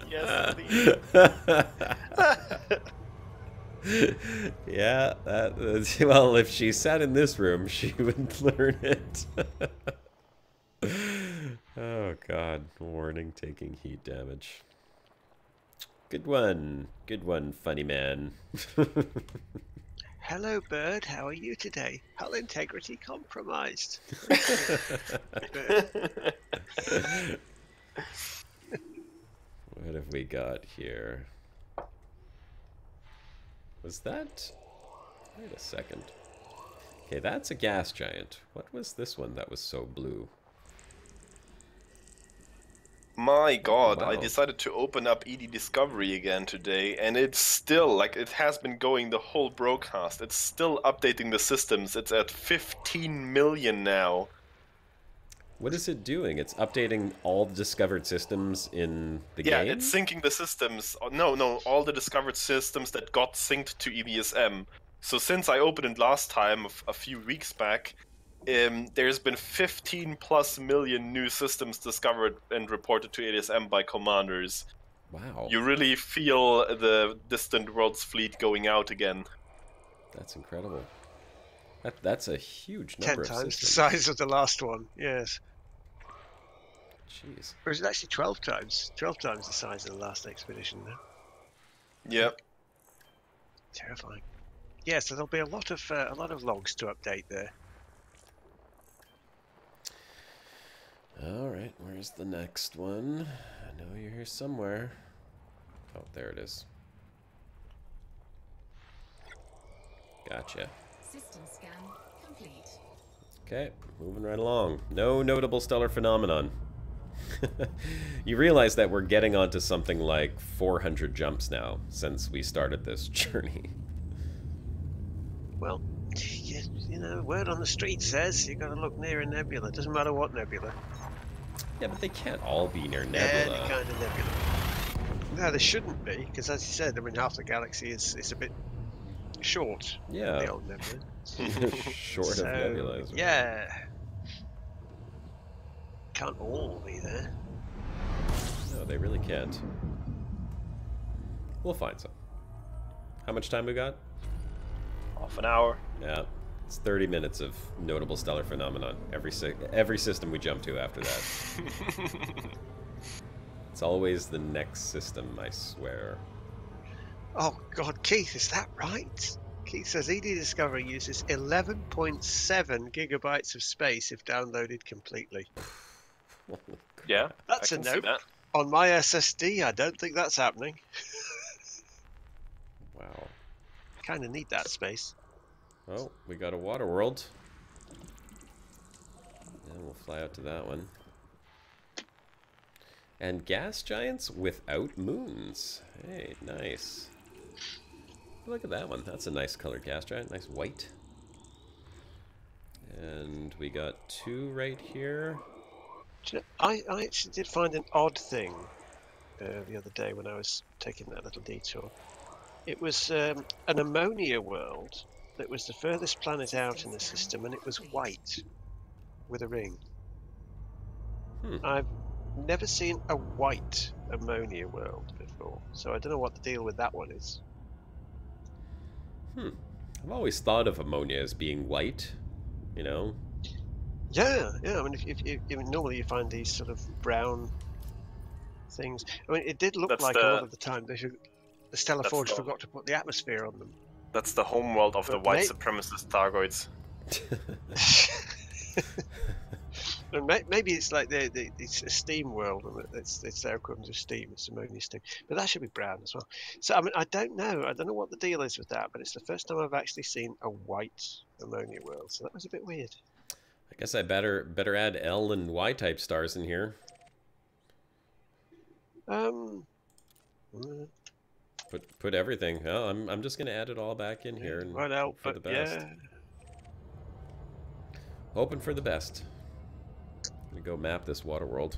Yes, indeed. Yeah, well, if she sat in this room, she would learn it. Oh, God. Warning, taking heat damage. Good one, funny man. Hello, bird. How are you today? Hull integrity compromised. What have we got here? Was that... Wait a second. Okay, that's a gas giant. What was this one that was so blue? My God, Wow. I decided to open up ED Discovery again today, and it's still, like, it has been going the whole broadcast. It's still updating the systems. It's at 15 million now. What is it doing? It's updating all the discovered systems in the Yeah, game? it's syncing the systems. No, all the discovered systems that got synced to EVSM. So since I opened it last time, a few weeks back, there's been 15 plus million new systems discovered and reported to ADSM by commanders. Wow. You really feel the distant worlds fleet going out again. That's incredible. That's a huge 10 number of times the systems. size of the last one. Yes. Jeez. Or is it actually 12 times? 12 times the size of the last expedition now. Yep. Terrifying. Yeah, so there'll be a lot of logs to update there. All right, where's the next one? I know you're here somewhere. Oh, there it is. Gotcha. System scan complete. Okay, moving right along. No notable stellar phenomenon. You realize that we're getting onto something like 400 jumps now since we started this journey. Well, you know, word on the street says you got to look near a nebula. Doesn't matter what nebula. Yeah, but they can't all be near nebula. Any kind of nebula. No, they shouldn't be, because as you said, I mean, half the galaxy is a bit short. Yeah. The old nebula. Short So, of nebula. Is right. yeah. Can't all be there. No, they really can't. We'll find some. How much time we got? Half an hour. Yeah, it's 30 minutes of notable stellar phenomenon. Every system we jump to after that. It's always the next system, I swear. Oh God, Keith, is that right? Keith says ED Discovery uses 11.7 gigabytes of space if downloaded completely. Yeah, That's I a can see note. that. On my SSD, I don't think that's happening. Wow. Kind of need that space. Oh, we got a water world. And we'll fly out to that one. And gas giants without moons. Hey, nice. Look at that one. That's a nice colored gas giant. Nice white. And we got two right here. Do you know, I actually did find an odd thing the other day when I was taking that little detour. It was an ammonia world that was the furthest planet out in the system, and it was white with a ring. I've never seen a white ammonia world before, so I don't know what the deal with that one is. I've always thought of ammonia as being white, you know? Yeah. I mean, if normally you find these sort of brown things. I mean, it did look That's like the- a lot of the time the Stellar that's Forge the- forgot to put the atmosphere on them. That's the homeworld of the But white may- supremacist Targoids. Maybe it's like it's a steam world, and it's their equivalent of steam. It's ammonia steam, but that should be brown as well. So I mean, I don't know what the deal is with that, but it's the first time I've actually seen a white ammonia world. So that was a bit weird. I guess I better add L and Y type stars in here. Put everything. Oh, I'm just gonna add it all back in here and Right out, hope for the but best. yeah. Hoping for the best. Let me go map this water world.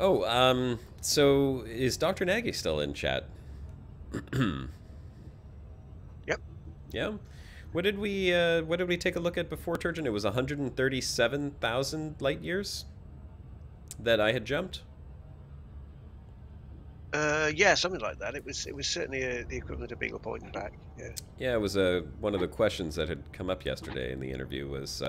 Oh, so is Dr. Nagy still in chat? Yep. Yeah. What did we take a look at before, Turgeon? It was 137,000 light years that I had jumped. Yeah, something like that. It was certainly the equivalent of being a point and back. Yeah. Yeah, it was one of the questions that had come up yesterday in the interview was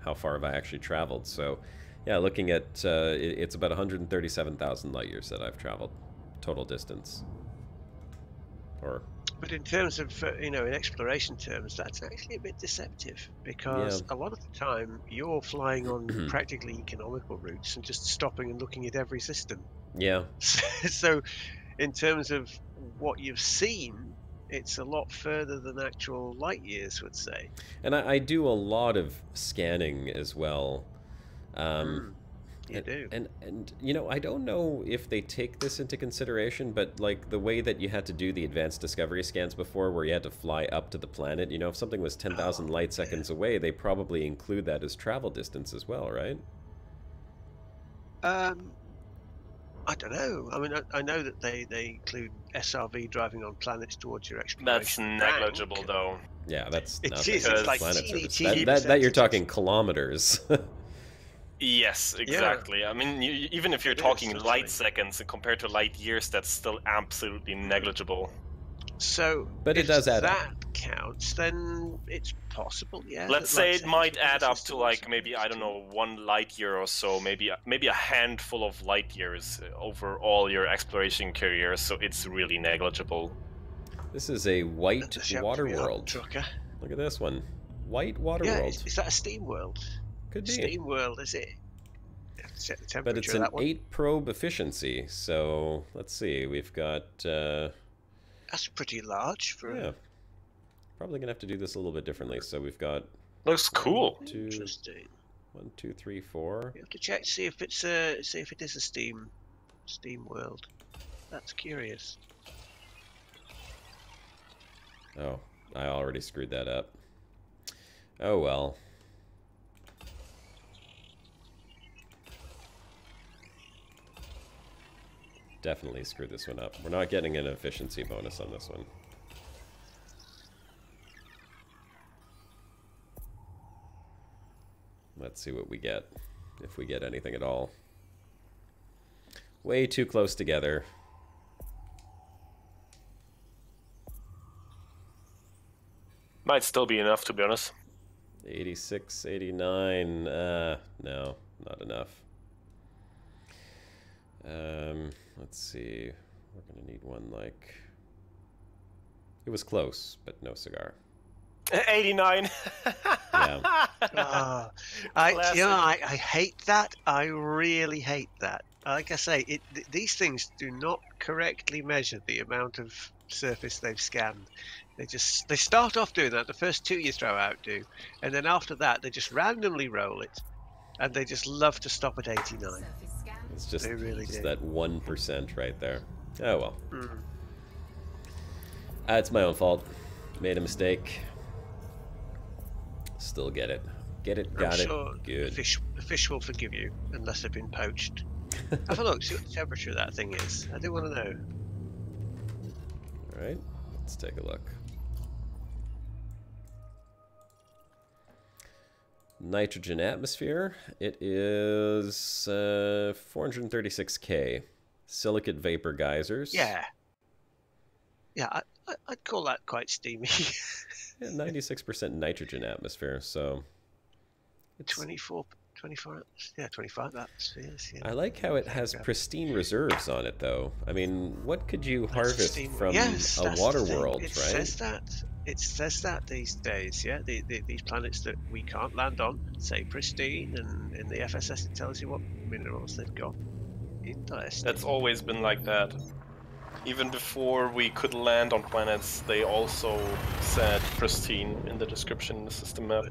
how far have I actually traveled? So, yeah, looking at it's about 137,000 light years that I've traveled, total distance. But in terms of in exploration terms, that's actually a bit deceptive because a lot of the time you're flying on practically economical routes and just stopping and looking at every system. Yeah. So, in terms of what you've seen, it's a lot further than actual light years would say. And I do a lot of scanning as well. You do. And I don't know if they take this into consideration, but like the way that you had to do the advanced discovery scans before, where you had to fly up to the planet, if something was 10,000 light seconds away, they probably include that as travel distance as well, right? I don't know. I mean, I know that they include SRV driving on planets towards your That's exploration. negligible, though. Yeah, that's It nothing. is. It's like Planet teeny, surface. teeny That you're percentages. talking kilometers. Yes, exactly. I mean, even if you're It is, talking certainly. light seconds compared to light years, that's still absolutely negligible. So, But it if does add up. that counts, then it's possible, yeah. Let's that say light it seconds might within a add up system to are like maybe, I don't know, 1 light year or so, maybe a handful of light years over all your exploration career, so it's really negligible. This is a white Does she have to water be a world. trucker? Look at this one. White water Yeah, world. is that a steam world? Could be. Steam world, is it? You have to check the temperature But it's of an that one. 8 probe efficiency, so let's see. We've got... That's pretty large for yeah. Probably going to have to do this a little bit differently. So we've got... Looks cool. 2, interesting. 1, 2, 3, 4. You have to check, see if it is a steam world. That's curious. Oh, I already screwed that up. Oh well. Definitely screwed this one up. We're not getting an efficiency bonus on this one. Let's see what we get, if we get anything at all. Way too close together. Might still be enough, to be honest. 86, 89, no, not enough. Let's see, we're gonna need one like... It was close, but no cigar. 89! Yeah. I hate that. I really hate that. Like I say, these things do not correctly measure the amount of surface they've scanned. They start off doing that. The first 2 you throw out do, and then after that they just randomly roll it, and they just love to stop at 89. Surface scan. It's just, They really do. that 1% right there. Oh well. It's my own fault. Made a mistake. Still get it. Get it, got I'm it. sure Good. the fish will forgive you unless they've been poached. Have a look, see what the temperature of that thing is. I do want to know. Alright, let's take a look. Nitrogen atmosphere. It is 436 K. Silicate vapor geysers. Yeah. Yeah, I'd call that quite steamy. Yeah, 96% nitrogen atmosphere, so... It's 24 25. Yeah, 25 atmospheres. Yeah. I like how it has pristine reserves on it, though. I mean, what could you harvest from a water world, it right? It says that these days, yeah. These planets that we can't land on say pristine, and in the FSS it tells you what minerals they've got. Interesting. That's always been like that. Even before we could land on planets, they also said pristine in the description in the system map.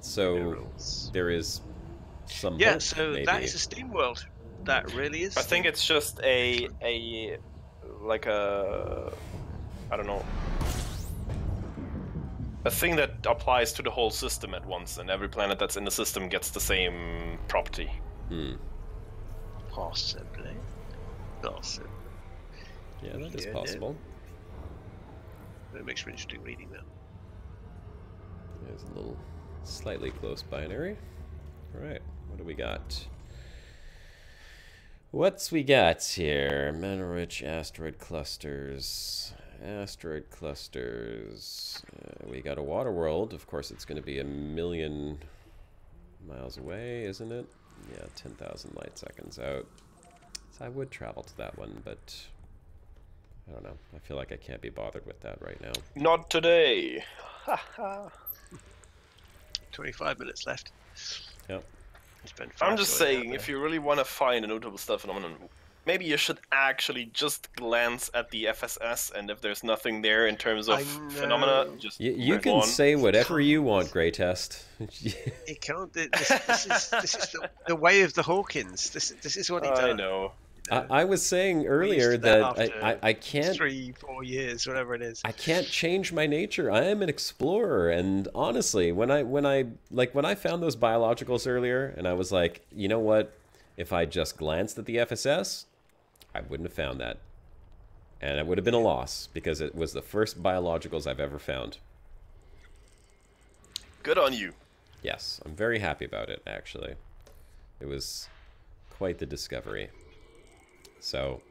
So Minerals. there is some Yeah, hope, so maybe. that is a steam world. That really is. I think it's just I don't know, a thing that applies to the whole system at once, and every planet that's in the system gets the same property. Possibly. Yeah, that is Yeah, possible. It makes for interesting reading now. There's a little slightly close binary. Alright, what do we got? What's we got here? Mana-rich asteroid clusters. Asteroid clusters. We got a water world. Of course, it's going to be 1,000,000 miles away, isn't it? Yeah, 10,000 light seconds out. So I would travel to that one, but I don't know. I feel like I can't be bothered with that right now. Not today. 25 minutes left. Yep. I'm just saying, if you really want to find a notable star phenomenon, maybe you should actually just glance at the FSS, and if there's nothing there in terms of phenomena, just You move can on. say whatever you want, Grey Test. You can't. This is the way of the Hawkins. This is what he does. I know. I was saying We used earlier to that that after I can't 3-4 years, whatever it is. I can't change my nature. I am an explorer, and honestly, when I found those biologicals earlier, and I was like, you know what? If I just glanced at the FSS, I wouldn't have found that, and it would have been a loss because it was the first biologicals I've ever found. Good on you. Yes, I'm very happy about it. Actually, it was quite the discovery. So,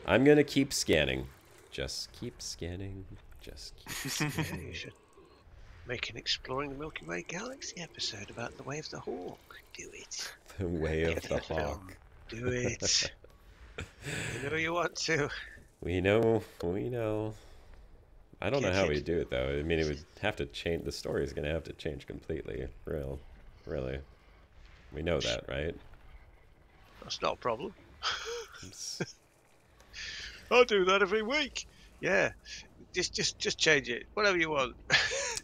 I'm gonna keep scanning. Just keep scanning. Just keep scanning. You should make an Exploring the Milky Way Galaxy episode about the way of the Hawk. Do it. The way of the Get that hawk. film. Do it. You know you want to. We know. I don't know how we do it though. I mean, it would have to change. The story is gonna have to change completely. Really. We know that, right? That's not a problem. I'll do that every week. Yeah, just change it, whatever you want.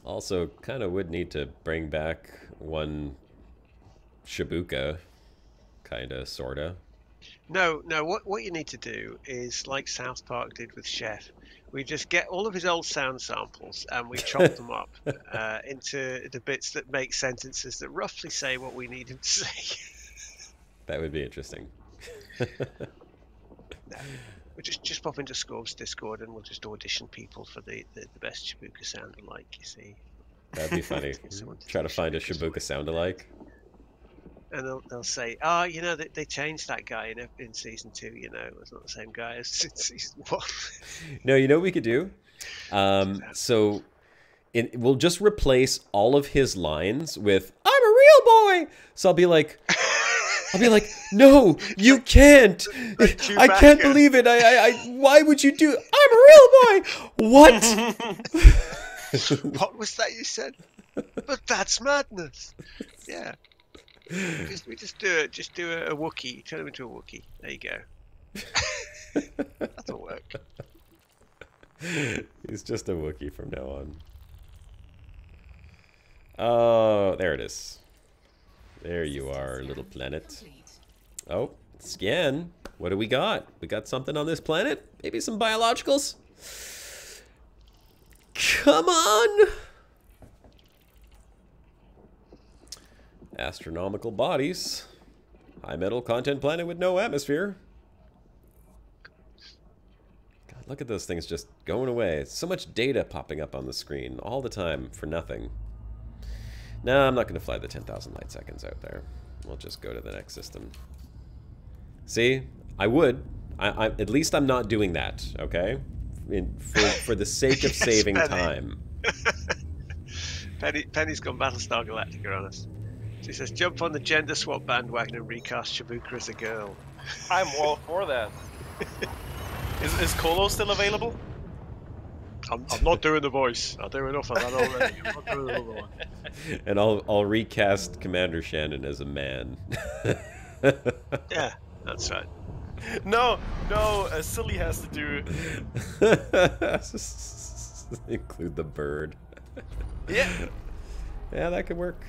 Also, kind of would need to bring back one Shibuka, kinda, sorta. No. What you need to do is like South Park did with Chef. We just get all of his old sound samples and we chop them up into the bits that make sentences that roughly say what we need him to say. That would be interesting. No, we'll just pop into Scorp's Discord and we'll just audition people for the best Shibuka sound alike, you see. That'd be funny. Try to find a Shibuka sound alike. And they'll say, oh, you know, they changed that guy in season 2, you know, it's not the same guy as in season 1. No, you know what we could do? So we'll just replace all of his lines with, I'm a real boy! So I'll be like, no, you can't. I can't believe it. Why would you do? I'm a real boy. What? What was that you said? But that's madness. Yeah. We just do it. Just do a Wookiee. Turn him into a Wookiee. There you go. That'll work. He's just a Wookiee from now on. Oh, there it is. There you are, little planet. Oh, scan. What do we got? We got something on this planet? Maybe some biologicals? Come on! Astronomical bodies. High metal content planet with no atmosphere. God, look at those things just going away. So much data popping up on the screen all the time for nothing. No, I'm not going to fly the 10,000 light seconds out there. We'll just go to the next system. See? I would. At least I'm not doing that, okay? For the sake of saving time. Penny's gone Battlestar Galactica on us. She says, jump on the gender swap bandwagon and recast Shibuka as a girl. I'm all for that. Is Colo still available? I'm not doing the voice. I'll do enough of that already. I'm not doing another one. And I'll recast Commander Shannon as a man. Yeah, that's right. No, Silly has to do. Include the bird. Yeah. Yeah, that could work.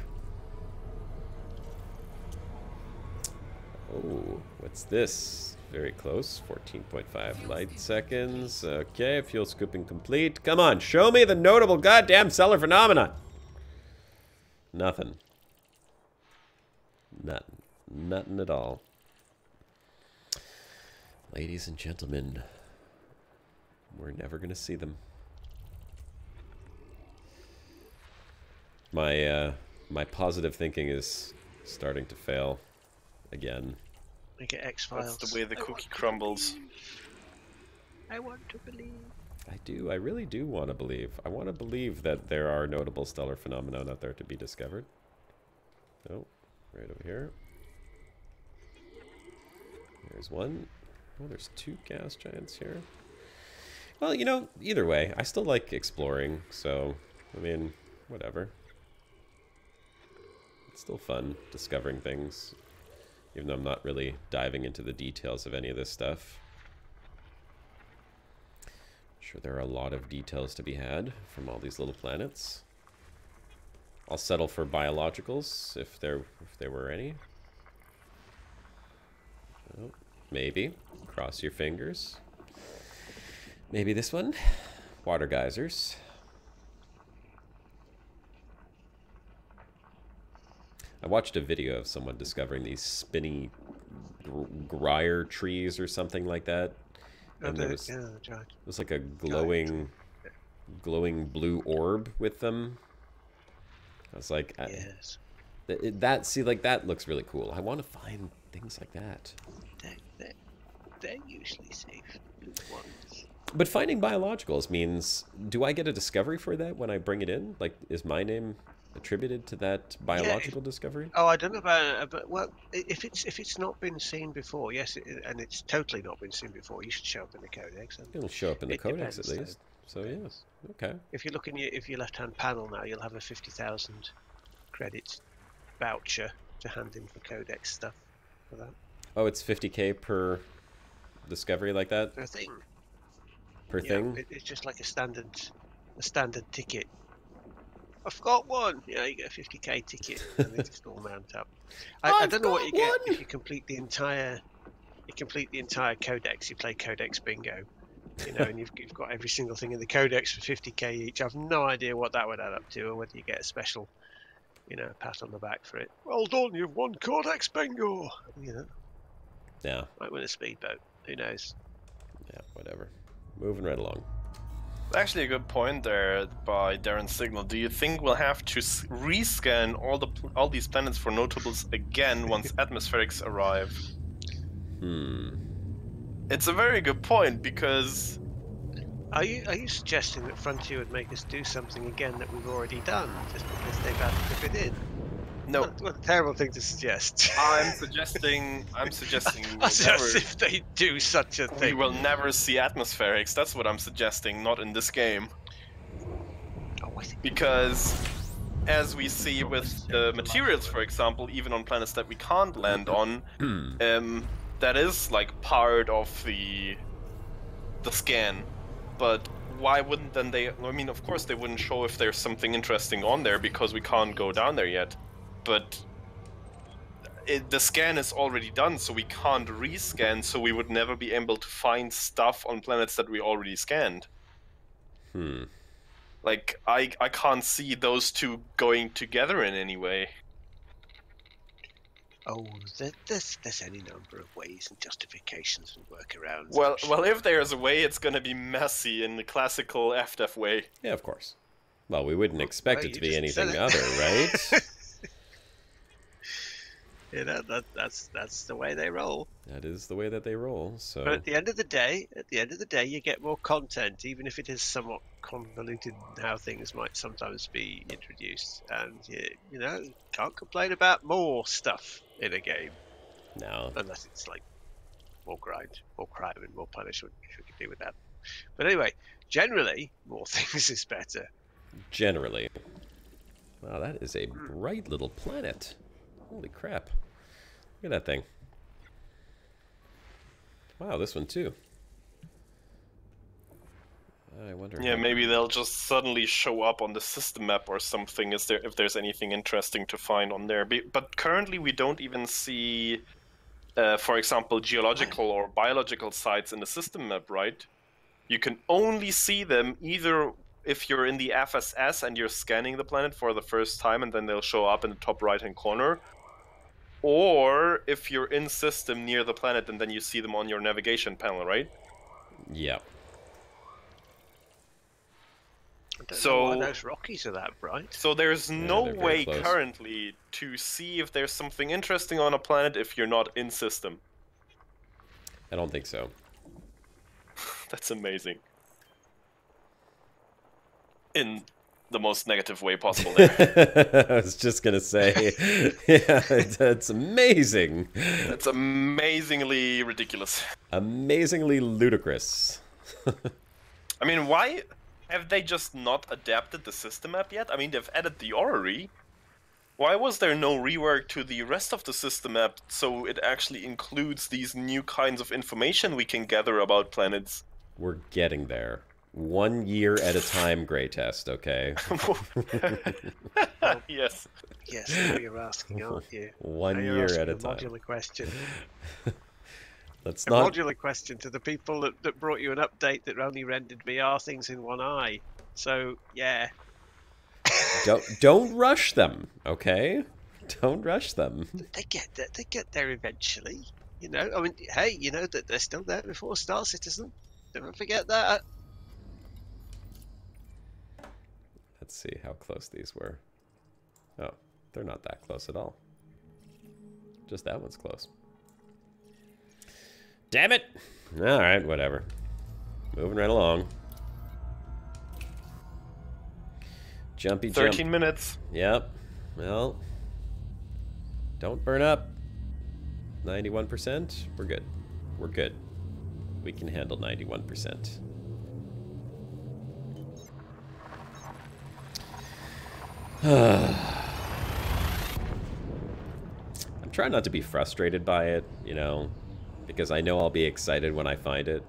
Oh, what's this? Very close. 14.5 light seconds. Okay, fuel scooping complete. Come on, show me the notable goddamn stellar phenomenon. Nothing. Nothing. Nothing at all. Ladies and gentlemen, we're never going to see them. My positive thinking is starting to fail again. Make it X-Files. That's the way the cookie crumbles. I want to believe. I do. I really do want to believe. I want to believe that there are notable stellar phenomena out there to be discovered. Oh, right over here. There's one. Oh, there's two gas giants here. Well, you know, either way, I still like exploring, so, I mean, whatever. It's still fun discovering things, even though I'm not really diving into the details of any of this stuff. I'm sure there are a lot of details to be had from all these little planets. I'll settle for biologicals if there were any. Oh, maybe. Cross your fingers. Maybe this one. Water geysers. I watched a video of someone discovering these spinny grier trees or something like that. And there was, it was like a glowing blue orb with them. I was like, yes. that looks really cool. I want to find things like that. They're usually safe. Ones. But finding biologicals means, do I get a discovery for that when I bring it in? Like, is my name attributed to that biological discovery? Oh, I don't know about it, but well, if it's not been seen before, yes, and it's totally not been seen before, you should show up in the Codex. And it'll show up in the Codex at least. So yes, okay. If you look in your left-hand panel now, you'll have a 50,000 credits voucher to hand in for Codex stuff for that. Oh, it's 50k per discovery like that? Per thing. Per thing? It's just like a standard ticket. I've got one. Yeah, you get a 50k ticket, and they just all mount up. I don't know what you get if you complete the entire. You complete the entire Codex. You play Codex Bingo, you know, and you've got every single thing in the Codex for 50k each. I've no idea what that would add up to, or whether you get a special, you know, pat on the back for it. Well done, you've won Codex Bingo. You know. Yeah. Might win a speedboat. Who knows? Yeah, whatever. Moving right along. Actually, a good point there by Darren's Signal. Do you think we'll have to rescan all these planets for notables again once atmospherics arrive? It's a very good point, because are you suggesting that Frontier would make us do something again that we've already done just because they've had to fit in? No. What a terrible thing to suggest. I'm suggesting if they do such a thing. We will never see atmospherics. That's what I'm suggesting, not in this game. Oh, I think because, as we see with the materials, for example, even on planets that we can't land on, that is like part of the scan. But why wouldn't then they? I mean, of course they wouldn't show if there's something interesting on there because we can't go down there yet. But the scan is already done, so we can't rescan, so we would never be able to find stuff on planets that we already scanned. Like, I can't see those two going together in any way. Oh, there's any number of ways and justifications and workarounds. Well, if there's a way, it's gonna be messy in the classical FDEF way. Yeah, of course. Well, we wouldn't expect it to be anything other, right? You know, that's the way they roll. That is the way that they roll. So But at the end of the day, you get more content, even if it is somewhat convoluted in how things might sometimes be introduced. And you know, can't complain about more stuff in a game, no. unless it's like more grind, more crime, and more punishment, which we can do with that. But anyway, generally, more things is better. Generally. Wow, that is a bright little planet. Holy crap. Look at that thing. Wow, this one too. I wonder. Yeah, maybe they'll just suddenly show up on the system map or something. If there's anything interesting to find on there? But currently, we don't even see, for example, geological or biological sites in the system map, right? You can only see them either if you're in the FSS and you're scanning the planet for the first time, and then they'll show up in the top right-hand corner, or if you're in system near the planet and then you see them on your navigation panel, right? Yeah. I don't know So why those Rockies are that bright. So there's no they're very way close. currently to see if there's something interesting on a planet if you're not in system. I don't think so. That's amazing. In the most negative way possible there. I was just gonna say, yeah, that's amazing. That's amazingly ridiculous. Amazingly ludicrous. I mean, why have they just not adapted the system map yet? I mean, they've added the orrery. Why was there no rework to the rest of the system map so it actually includes these new kinds of information we can gather about planets? We're getting there. 1 year at a time, Grey Test, okay? Yes. Yes, now you're asking, aren't you? 1 Now you're year asking at a a time. modular question. Let's A not... modular question to the people that brought you an update that only rendered VR things in one eye. So, yeah. Don't rush them, okay? Don't rush them. They get there eventually. You know, I mean, hey, you know that they're still there before Star Citizen. Never forget that. Let's see how close these were. Oh, they're not that close at all. Just that one's close. Damn it! Alright, whatever. Moving right along. Jumpy jump. 13 minutes. Yep. Well, don't burn up. 91%. We're good. We're good. We can handle 91%. I'm trying not to be frustrated by it, you know, because I know I'll be excited when I find it.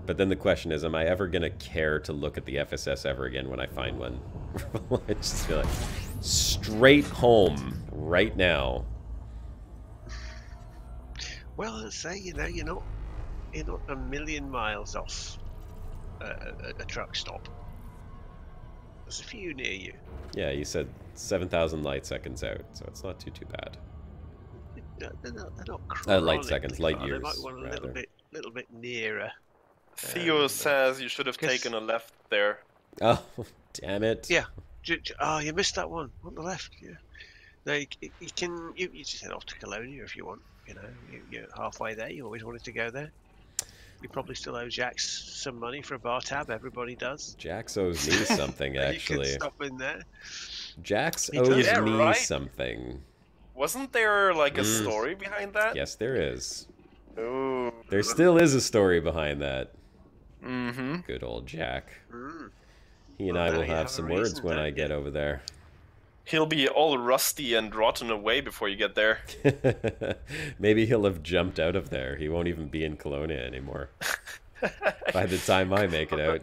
But then the question is, am I ever going to care to look at the FSS ever again when I find one? I just feel like straight home right now. Well, let's say, you know, you're not a million miles off a truck stop. There's a few near you. Yeah, you said 7,000 light seconds out, so it's not too bad. They're not chronically Light seconds, light far. years, They might want a little bit nearer. Theo says you should have taken a left there. Oh, damn it. Yeah. Oh, you missed that one on the left. Yeah. No, you just head off to Colonia if you want. You know, you're halfway there. You always wanted to go there. You probably still owe Jax some money for a bar tab. Everybody does. Jax owes me something, actually. You can stop in there. Jax He owes does. Yeah, me right. something. Wasn't there like a story behind that? Yes, there is. Oh. There still is a story behind that. Mm-hmm. Good old Jack. Mm. He and Well, I now will you have have a some reason, words when don't I you? get over there. He'll be all rusty and rotten away before you get there. Maybe he'll have jumped out of there. He won't even be in Colonia anymore. By the time I make it out.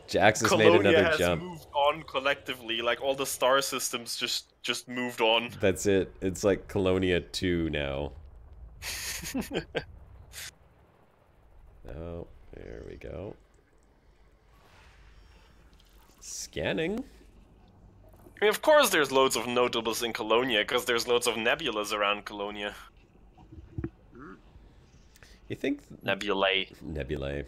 Jax has made Colonia another has jump. moved on collectively. Like all the star systems just moved on. That's it. It's like Colonia 2 now. Oh, there we go. Scanning. I mean, of course there's loads of notables in Colonia, because there's loads of nebulas around Colonia. You think... Nebulae. Nebulae.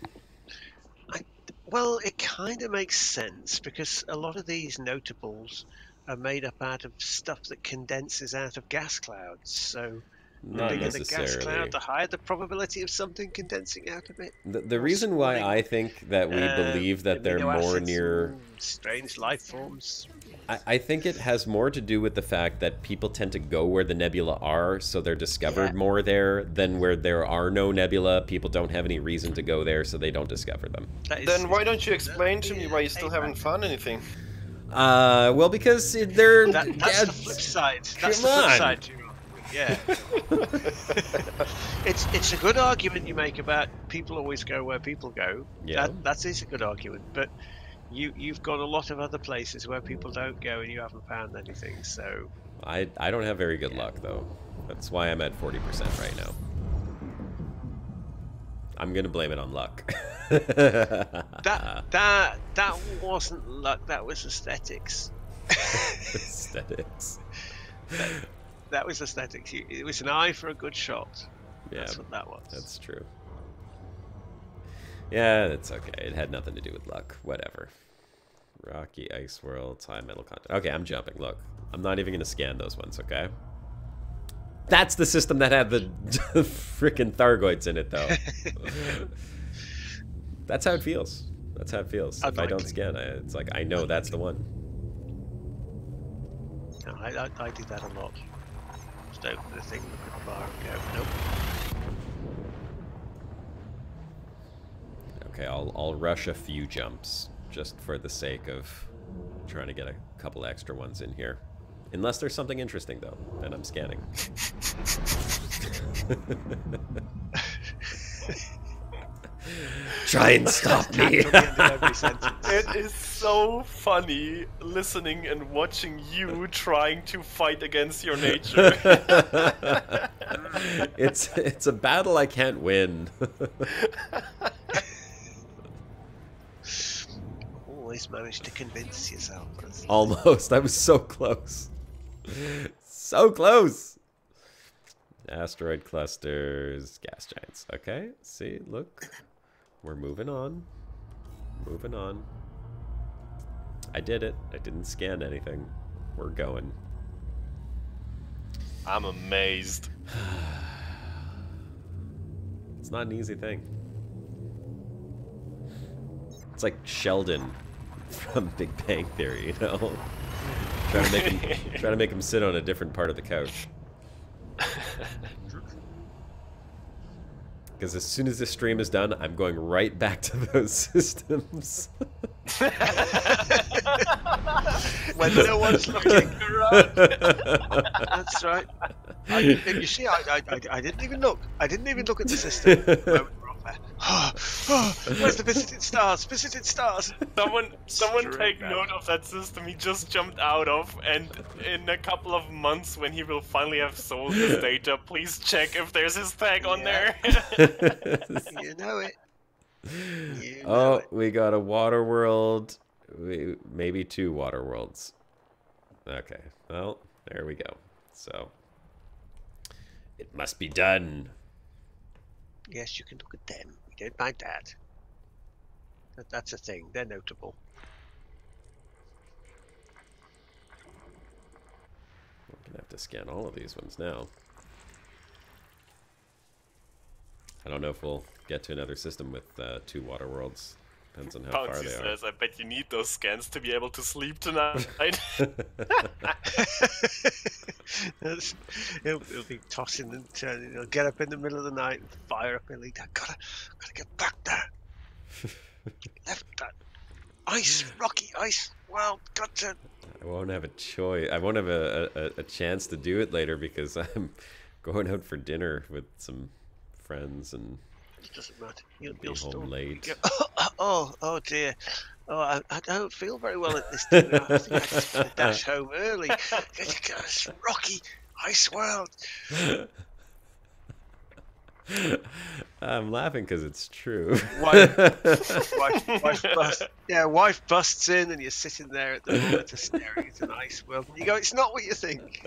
Well, it kind of makes sense because a lot of these notables are made up out of stuff that condenses out of gas clouds. So the Not bigger the gas necessarily. cloud, the higher the probability of something condensing out of it. The Or reason why spawning, I think that we believe that they're amino more acids near... and strange life forms. I think it has more to do with the fact that people tend to go where the nebula are, so they're discovered more there than where there are no nebula. People don't have any reason to go there, so they don't discover them. Then why don't you explain to me why you still haven't found anything? Well, because they're... That's the flip side. That's Come the flip on. side to your argument. Yeah. it's a good argument you make about people always go where people go. Yeah. That is a good argument, but you've got a lot of other places where people don't go and you haven't found anything. So I don't have very good luck, though. That's why I'm at 40% right now. I'm gonna blame it on luck. that wasn't luck. That was aesthetics. Aesthetics. That was aesthetics. It was an eye for a good shot. Yeah, That's what that was. that's true. Yeah, it's okay. It had nothing to do with luck. Whatever. Rocky Ice World, high metal content. Okay, I'm jumping. Look, I'm not even gonna scan those ones. Okay. That's the system that had the freaking Thargoids in it, though. That's how it feels. That's how it feels. If I don't scan, it's like I know that's the one. No, I did that a lot. Just open the thing, look at the bar, and go, nope. Okay, I'll rush a few jumps just for the sake of trying to get a couple extra ones in here. Unless there's something interesting, though, then I'm scanning. Try and stop me. It is so funny listening and watching you trying to fight against your nature. It's a battle I can't win. Always managed to convince yourself. Almost. I was so close. So close. Asteroid clusters, gas giants. Okay, see, look. We're moving on. Moving on. I did it. I didn't scan anything. We're going. I'm amazed. It's not an easy thing. It's like Sheldon from Big Bang Theory, you know? Trying to make him sit on a different part of the couch. Because as soon as this stream is done, I'm going right back to those systems. When no one's looking around. That's right. You see, I didn't even look. I didn't even look at the system. Where's the visited stars? Visited stars. Someone take note of that system he just jumped out of, and in a couple of months when he will finally have sold his data, please check if there's his tag on there. You know it. We got a water world. Maybe 2 water worlds. Okay, well, there we go. So, it must be done. Yes, you can look at them. We don't mind that. That's a thing. They're notable. I'm gonna have to scan all of these ones now. I don't know if we'll get to another system with 2 water worlds. Depends on how far Bouncy they are. says, I bet you need those scans to be able to sleep tonight. He'll be tossing and turning. He'll get up in the middle of the night and fire up a lead. I gotta get back there. Left that ice, rocky ice. Well, got to. I won't have a choice. I won't have a chance to do it later because I'm going out for dinner with some friends and It doesn't matter. You'll be home late. Oh dear. Oh, I don't feel very well at this dinner. I think I just gonna dash home early. Gosh, rocky ice world. I'm laughing because it's true. Wife busts in and you're sitting there at the monitor staring at an ice world. And you go, it's not what you think.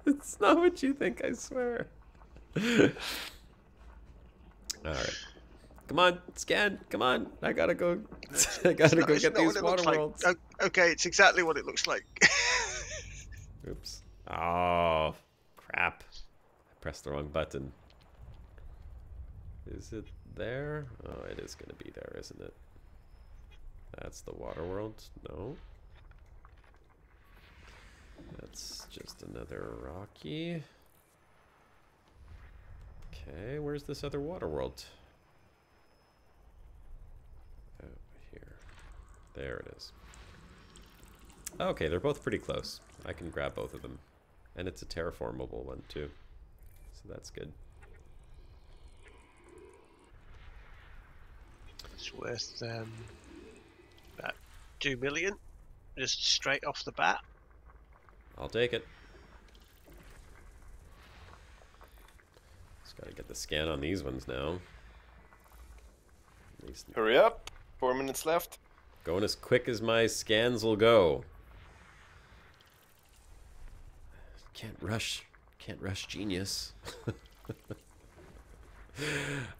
It's not what you think, I swear. Alright. Come on, scan. Come on. I gotta go. I gotta go get these water worlds. Like. Okay, it's exactly what it looks like. Oops. Oh, crap. I pressed the wrong button. Is it there? Oh, it is going to be there, isn't it? That's the water world? No. That's just another Rocky. Okay, where's this other water world? Oh, here. There it is. Okay, they're both pretty close. I can grab both of them. And it's a terraformable one, too. So that's good. It's worth about 2 million, just straight off the bat. I'll take it. Just gotta get the scan on these ones now. At least Hurry up. 4 minutes left. going as quick as my scans will go. Can't rush genius.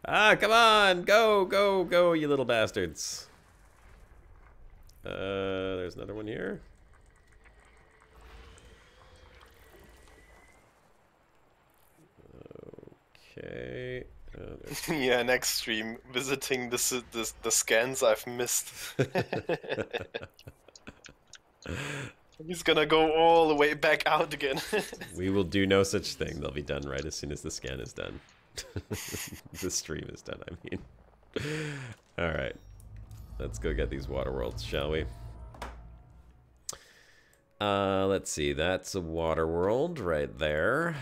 Ah, come on! Go, go, go, you little bastards. There's another one here. Okay. Yeah, next stream, visiting the scans I've missed. He's gonna go all the way back out again. We will do no such thing. They'll be done right as soon as the scan is done. The stream is done, I mean. Alright. Let's go get these water worlds, shall we? Let's see. That's a water world right there.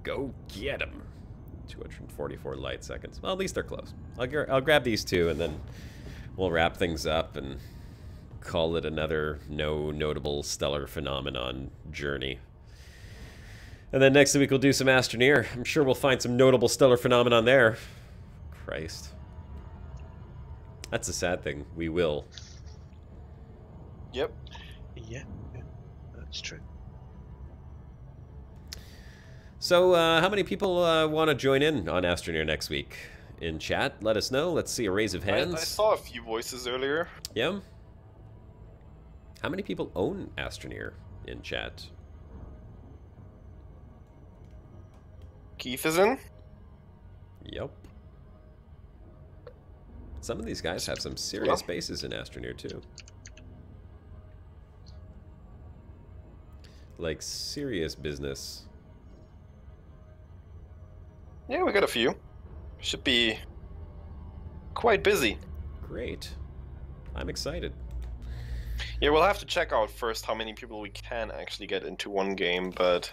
Go get them. 244 light seconds. Well, at least they're close. I'll grab these two, and then we'll wrap things up and call it another no notable stellar phenomenon journey. And then next week we'll do some Astroneer. I'm sure we'll find some notable stellar phenomenon there. Christ. That's a sad thing. We will. Yep. Yeah, that's true. So, how many people want to join in on Astroneer next week? In chat, let us know. Let's see a raise of hands. I saw a few voices earlier. Yeah. How many people own Astroneer in chat? Keith is in. Yep. Some of these guys have some serious bases in Astroneer too. Like serious business. Yeah, we got a few. Should be quite busy. Great. I'm excited. Yeah, we'll have to check out first how many people we can actually get into one game, but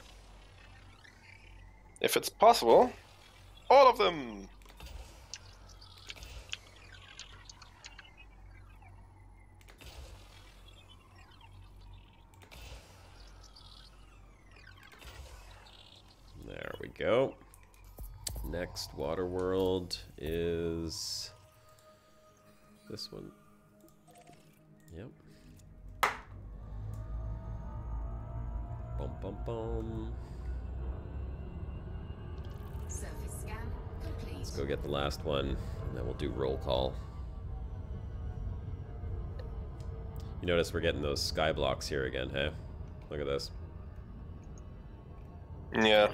if it's possible, all of them! There we go. Next water world is this one. Yep. Bum bum bum. Surface scan complete. Let's go get the last one, and then we'll do roll call. You notice we're getting those sky blocks here again, hey? Look at this. Yeah.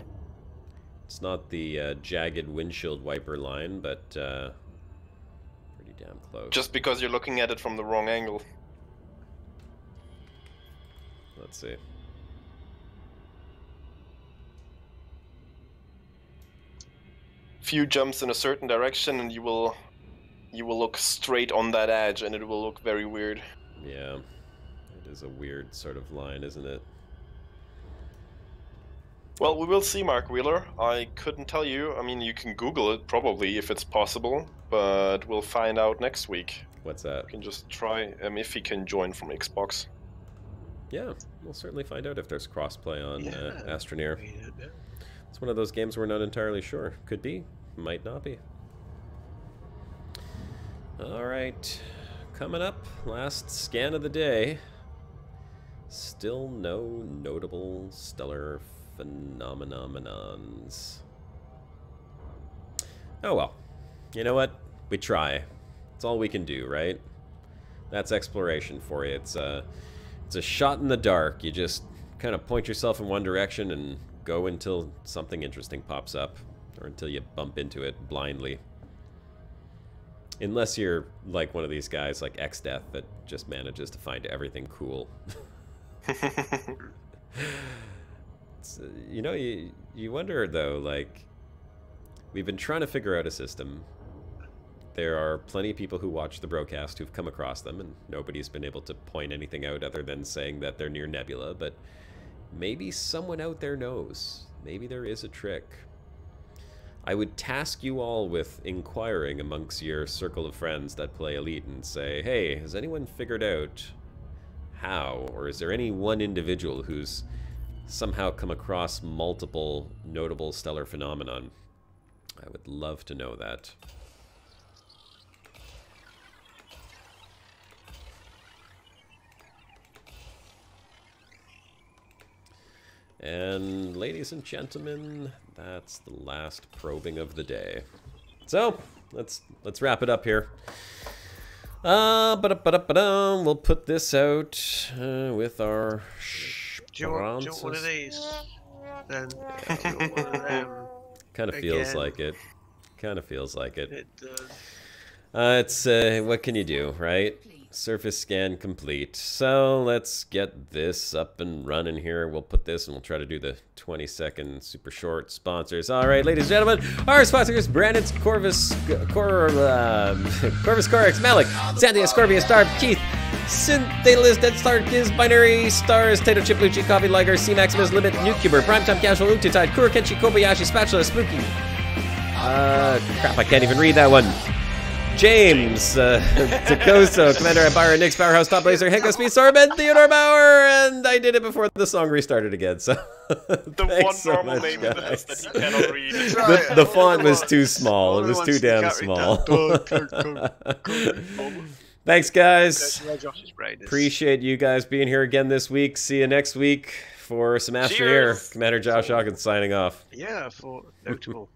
It's not the jagged windshield wiper line, but pretty damn close. Just because you're looking at it from the wrong angle. Let's see. Few jumps in a certain direction and you will look straight on that edge and it will look very weird. Yeah. It is a weird sort of line, isn't it? Well, we will see, Mark Wheeler. I couldn't tell you. I mean, you can Google it, probably, if it's possible. But we'll find out next week. What's that? You can just try if he can join from Xbox. Yeah, we'll certainly find out if there's crossplay on Astroneer. We don't know. It's one of those games we're not entirely sure. Could be, might not be. Alright, coming up, last scan of the day. Still no notable stellar phenomenons. Oh well. You know what? We try. It's all we can do, right? That's exploration for you. It's a shot in the dark. You just kind of point yourself in one direction and go until something interesting pops up, or until you bump into it blindly. Unless you're like one of these guys like X-Death that just manages to find everything cool. You know, you wonder though, like, we've been trying to figure out a system. There are plenty of people who watch the Brocast who've come across them, and nobody's been able to point anything out other than saying that they're near nebula, but maybe someone out there knows. Maybe there is a trick. I would task you all with inquiring amongst your circle of friends that play Elite and say, hey, has anyone figured out how, or is there any one individual who's somehow come across multiple notable stellar phenomenon? I would love to know that. And ladies and gentlemen, that's the last probing of the day. So let's wrap it up here. We'll put this out with our. Do you want one of these? Then one of them. Kind of feels like it. Kind of feels like it. It does. It's what can you do, right? Surface scan complete. So let's get this up and running here. We'll put this and we'll try to do the 20-second super short sponsors. All right, ladies and gentlemen, our sponsors: Brandon, Corvus, Corex, Malik, Sandia, Scorpion, Star, Keith, Synthalist, Dead Star, Giz, Binary, Stars, Tato, Chip, Lucci, Coffee, Liger, C Maximus, Limit, Nucuber, Primetime Casual, Uktitide, Kurokenchi, Kobayashi, Spatula, Spooky. Crap, I can't even read that one. James, Takoso, Commander at Byron, Nix, Powerhouse, Top Blazer, Henko, Speed, Sorben, Theodore Bauer, and I did it before the song restarted again, so The one so normal much, name in the list that he cannot read. The font was too small. It was too damn small. Thanks, guys. Appreciate you guys being here again this week. See you next week for some After Air. Commander Josh Hawkins signing off. Yeah, for notable.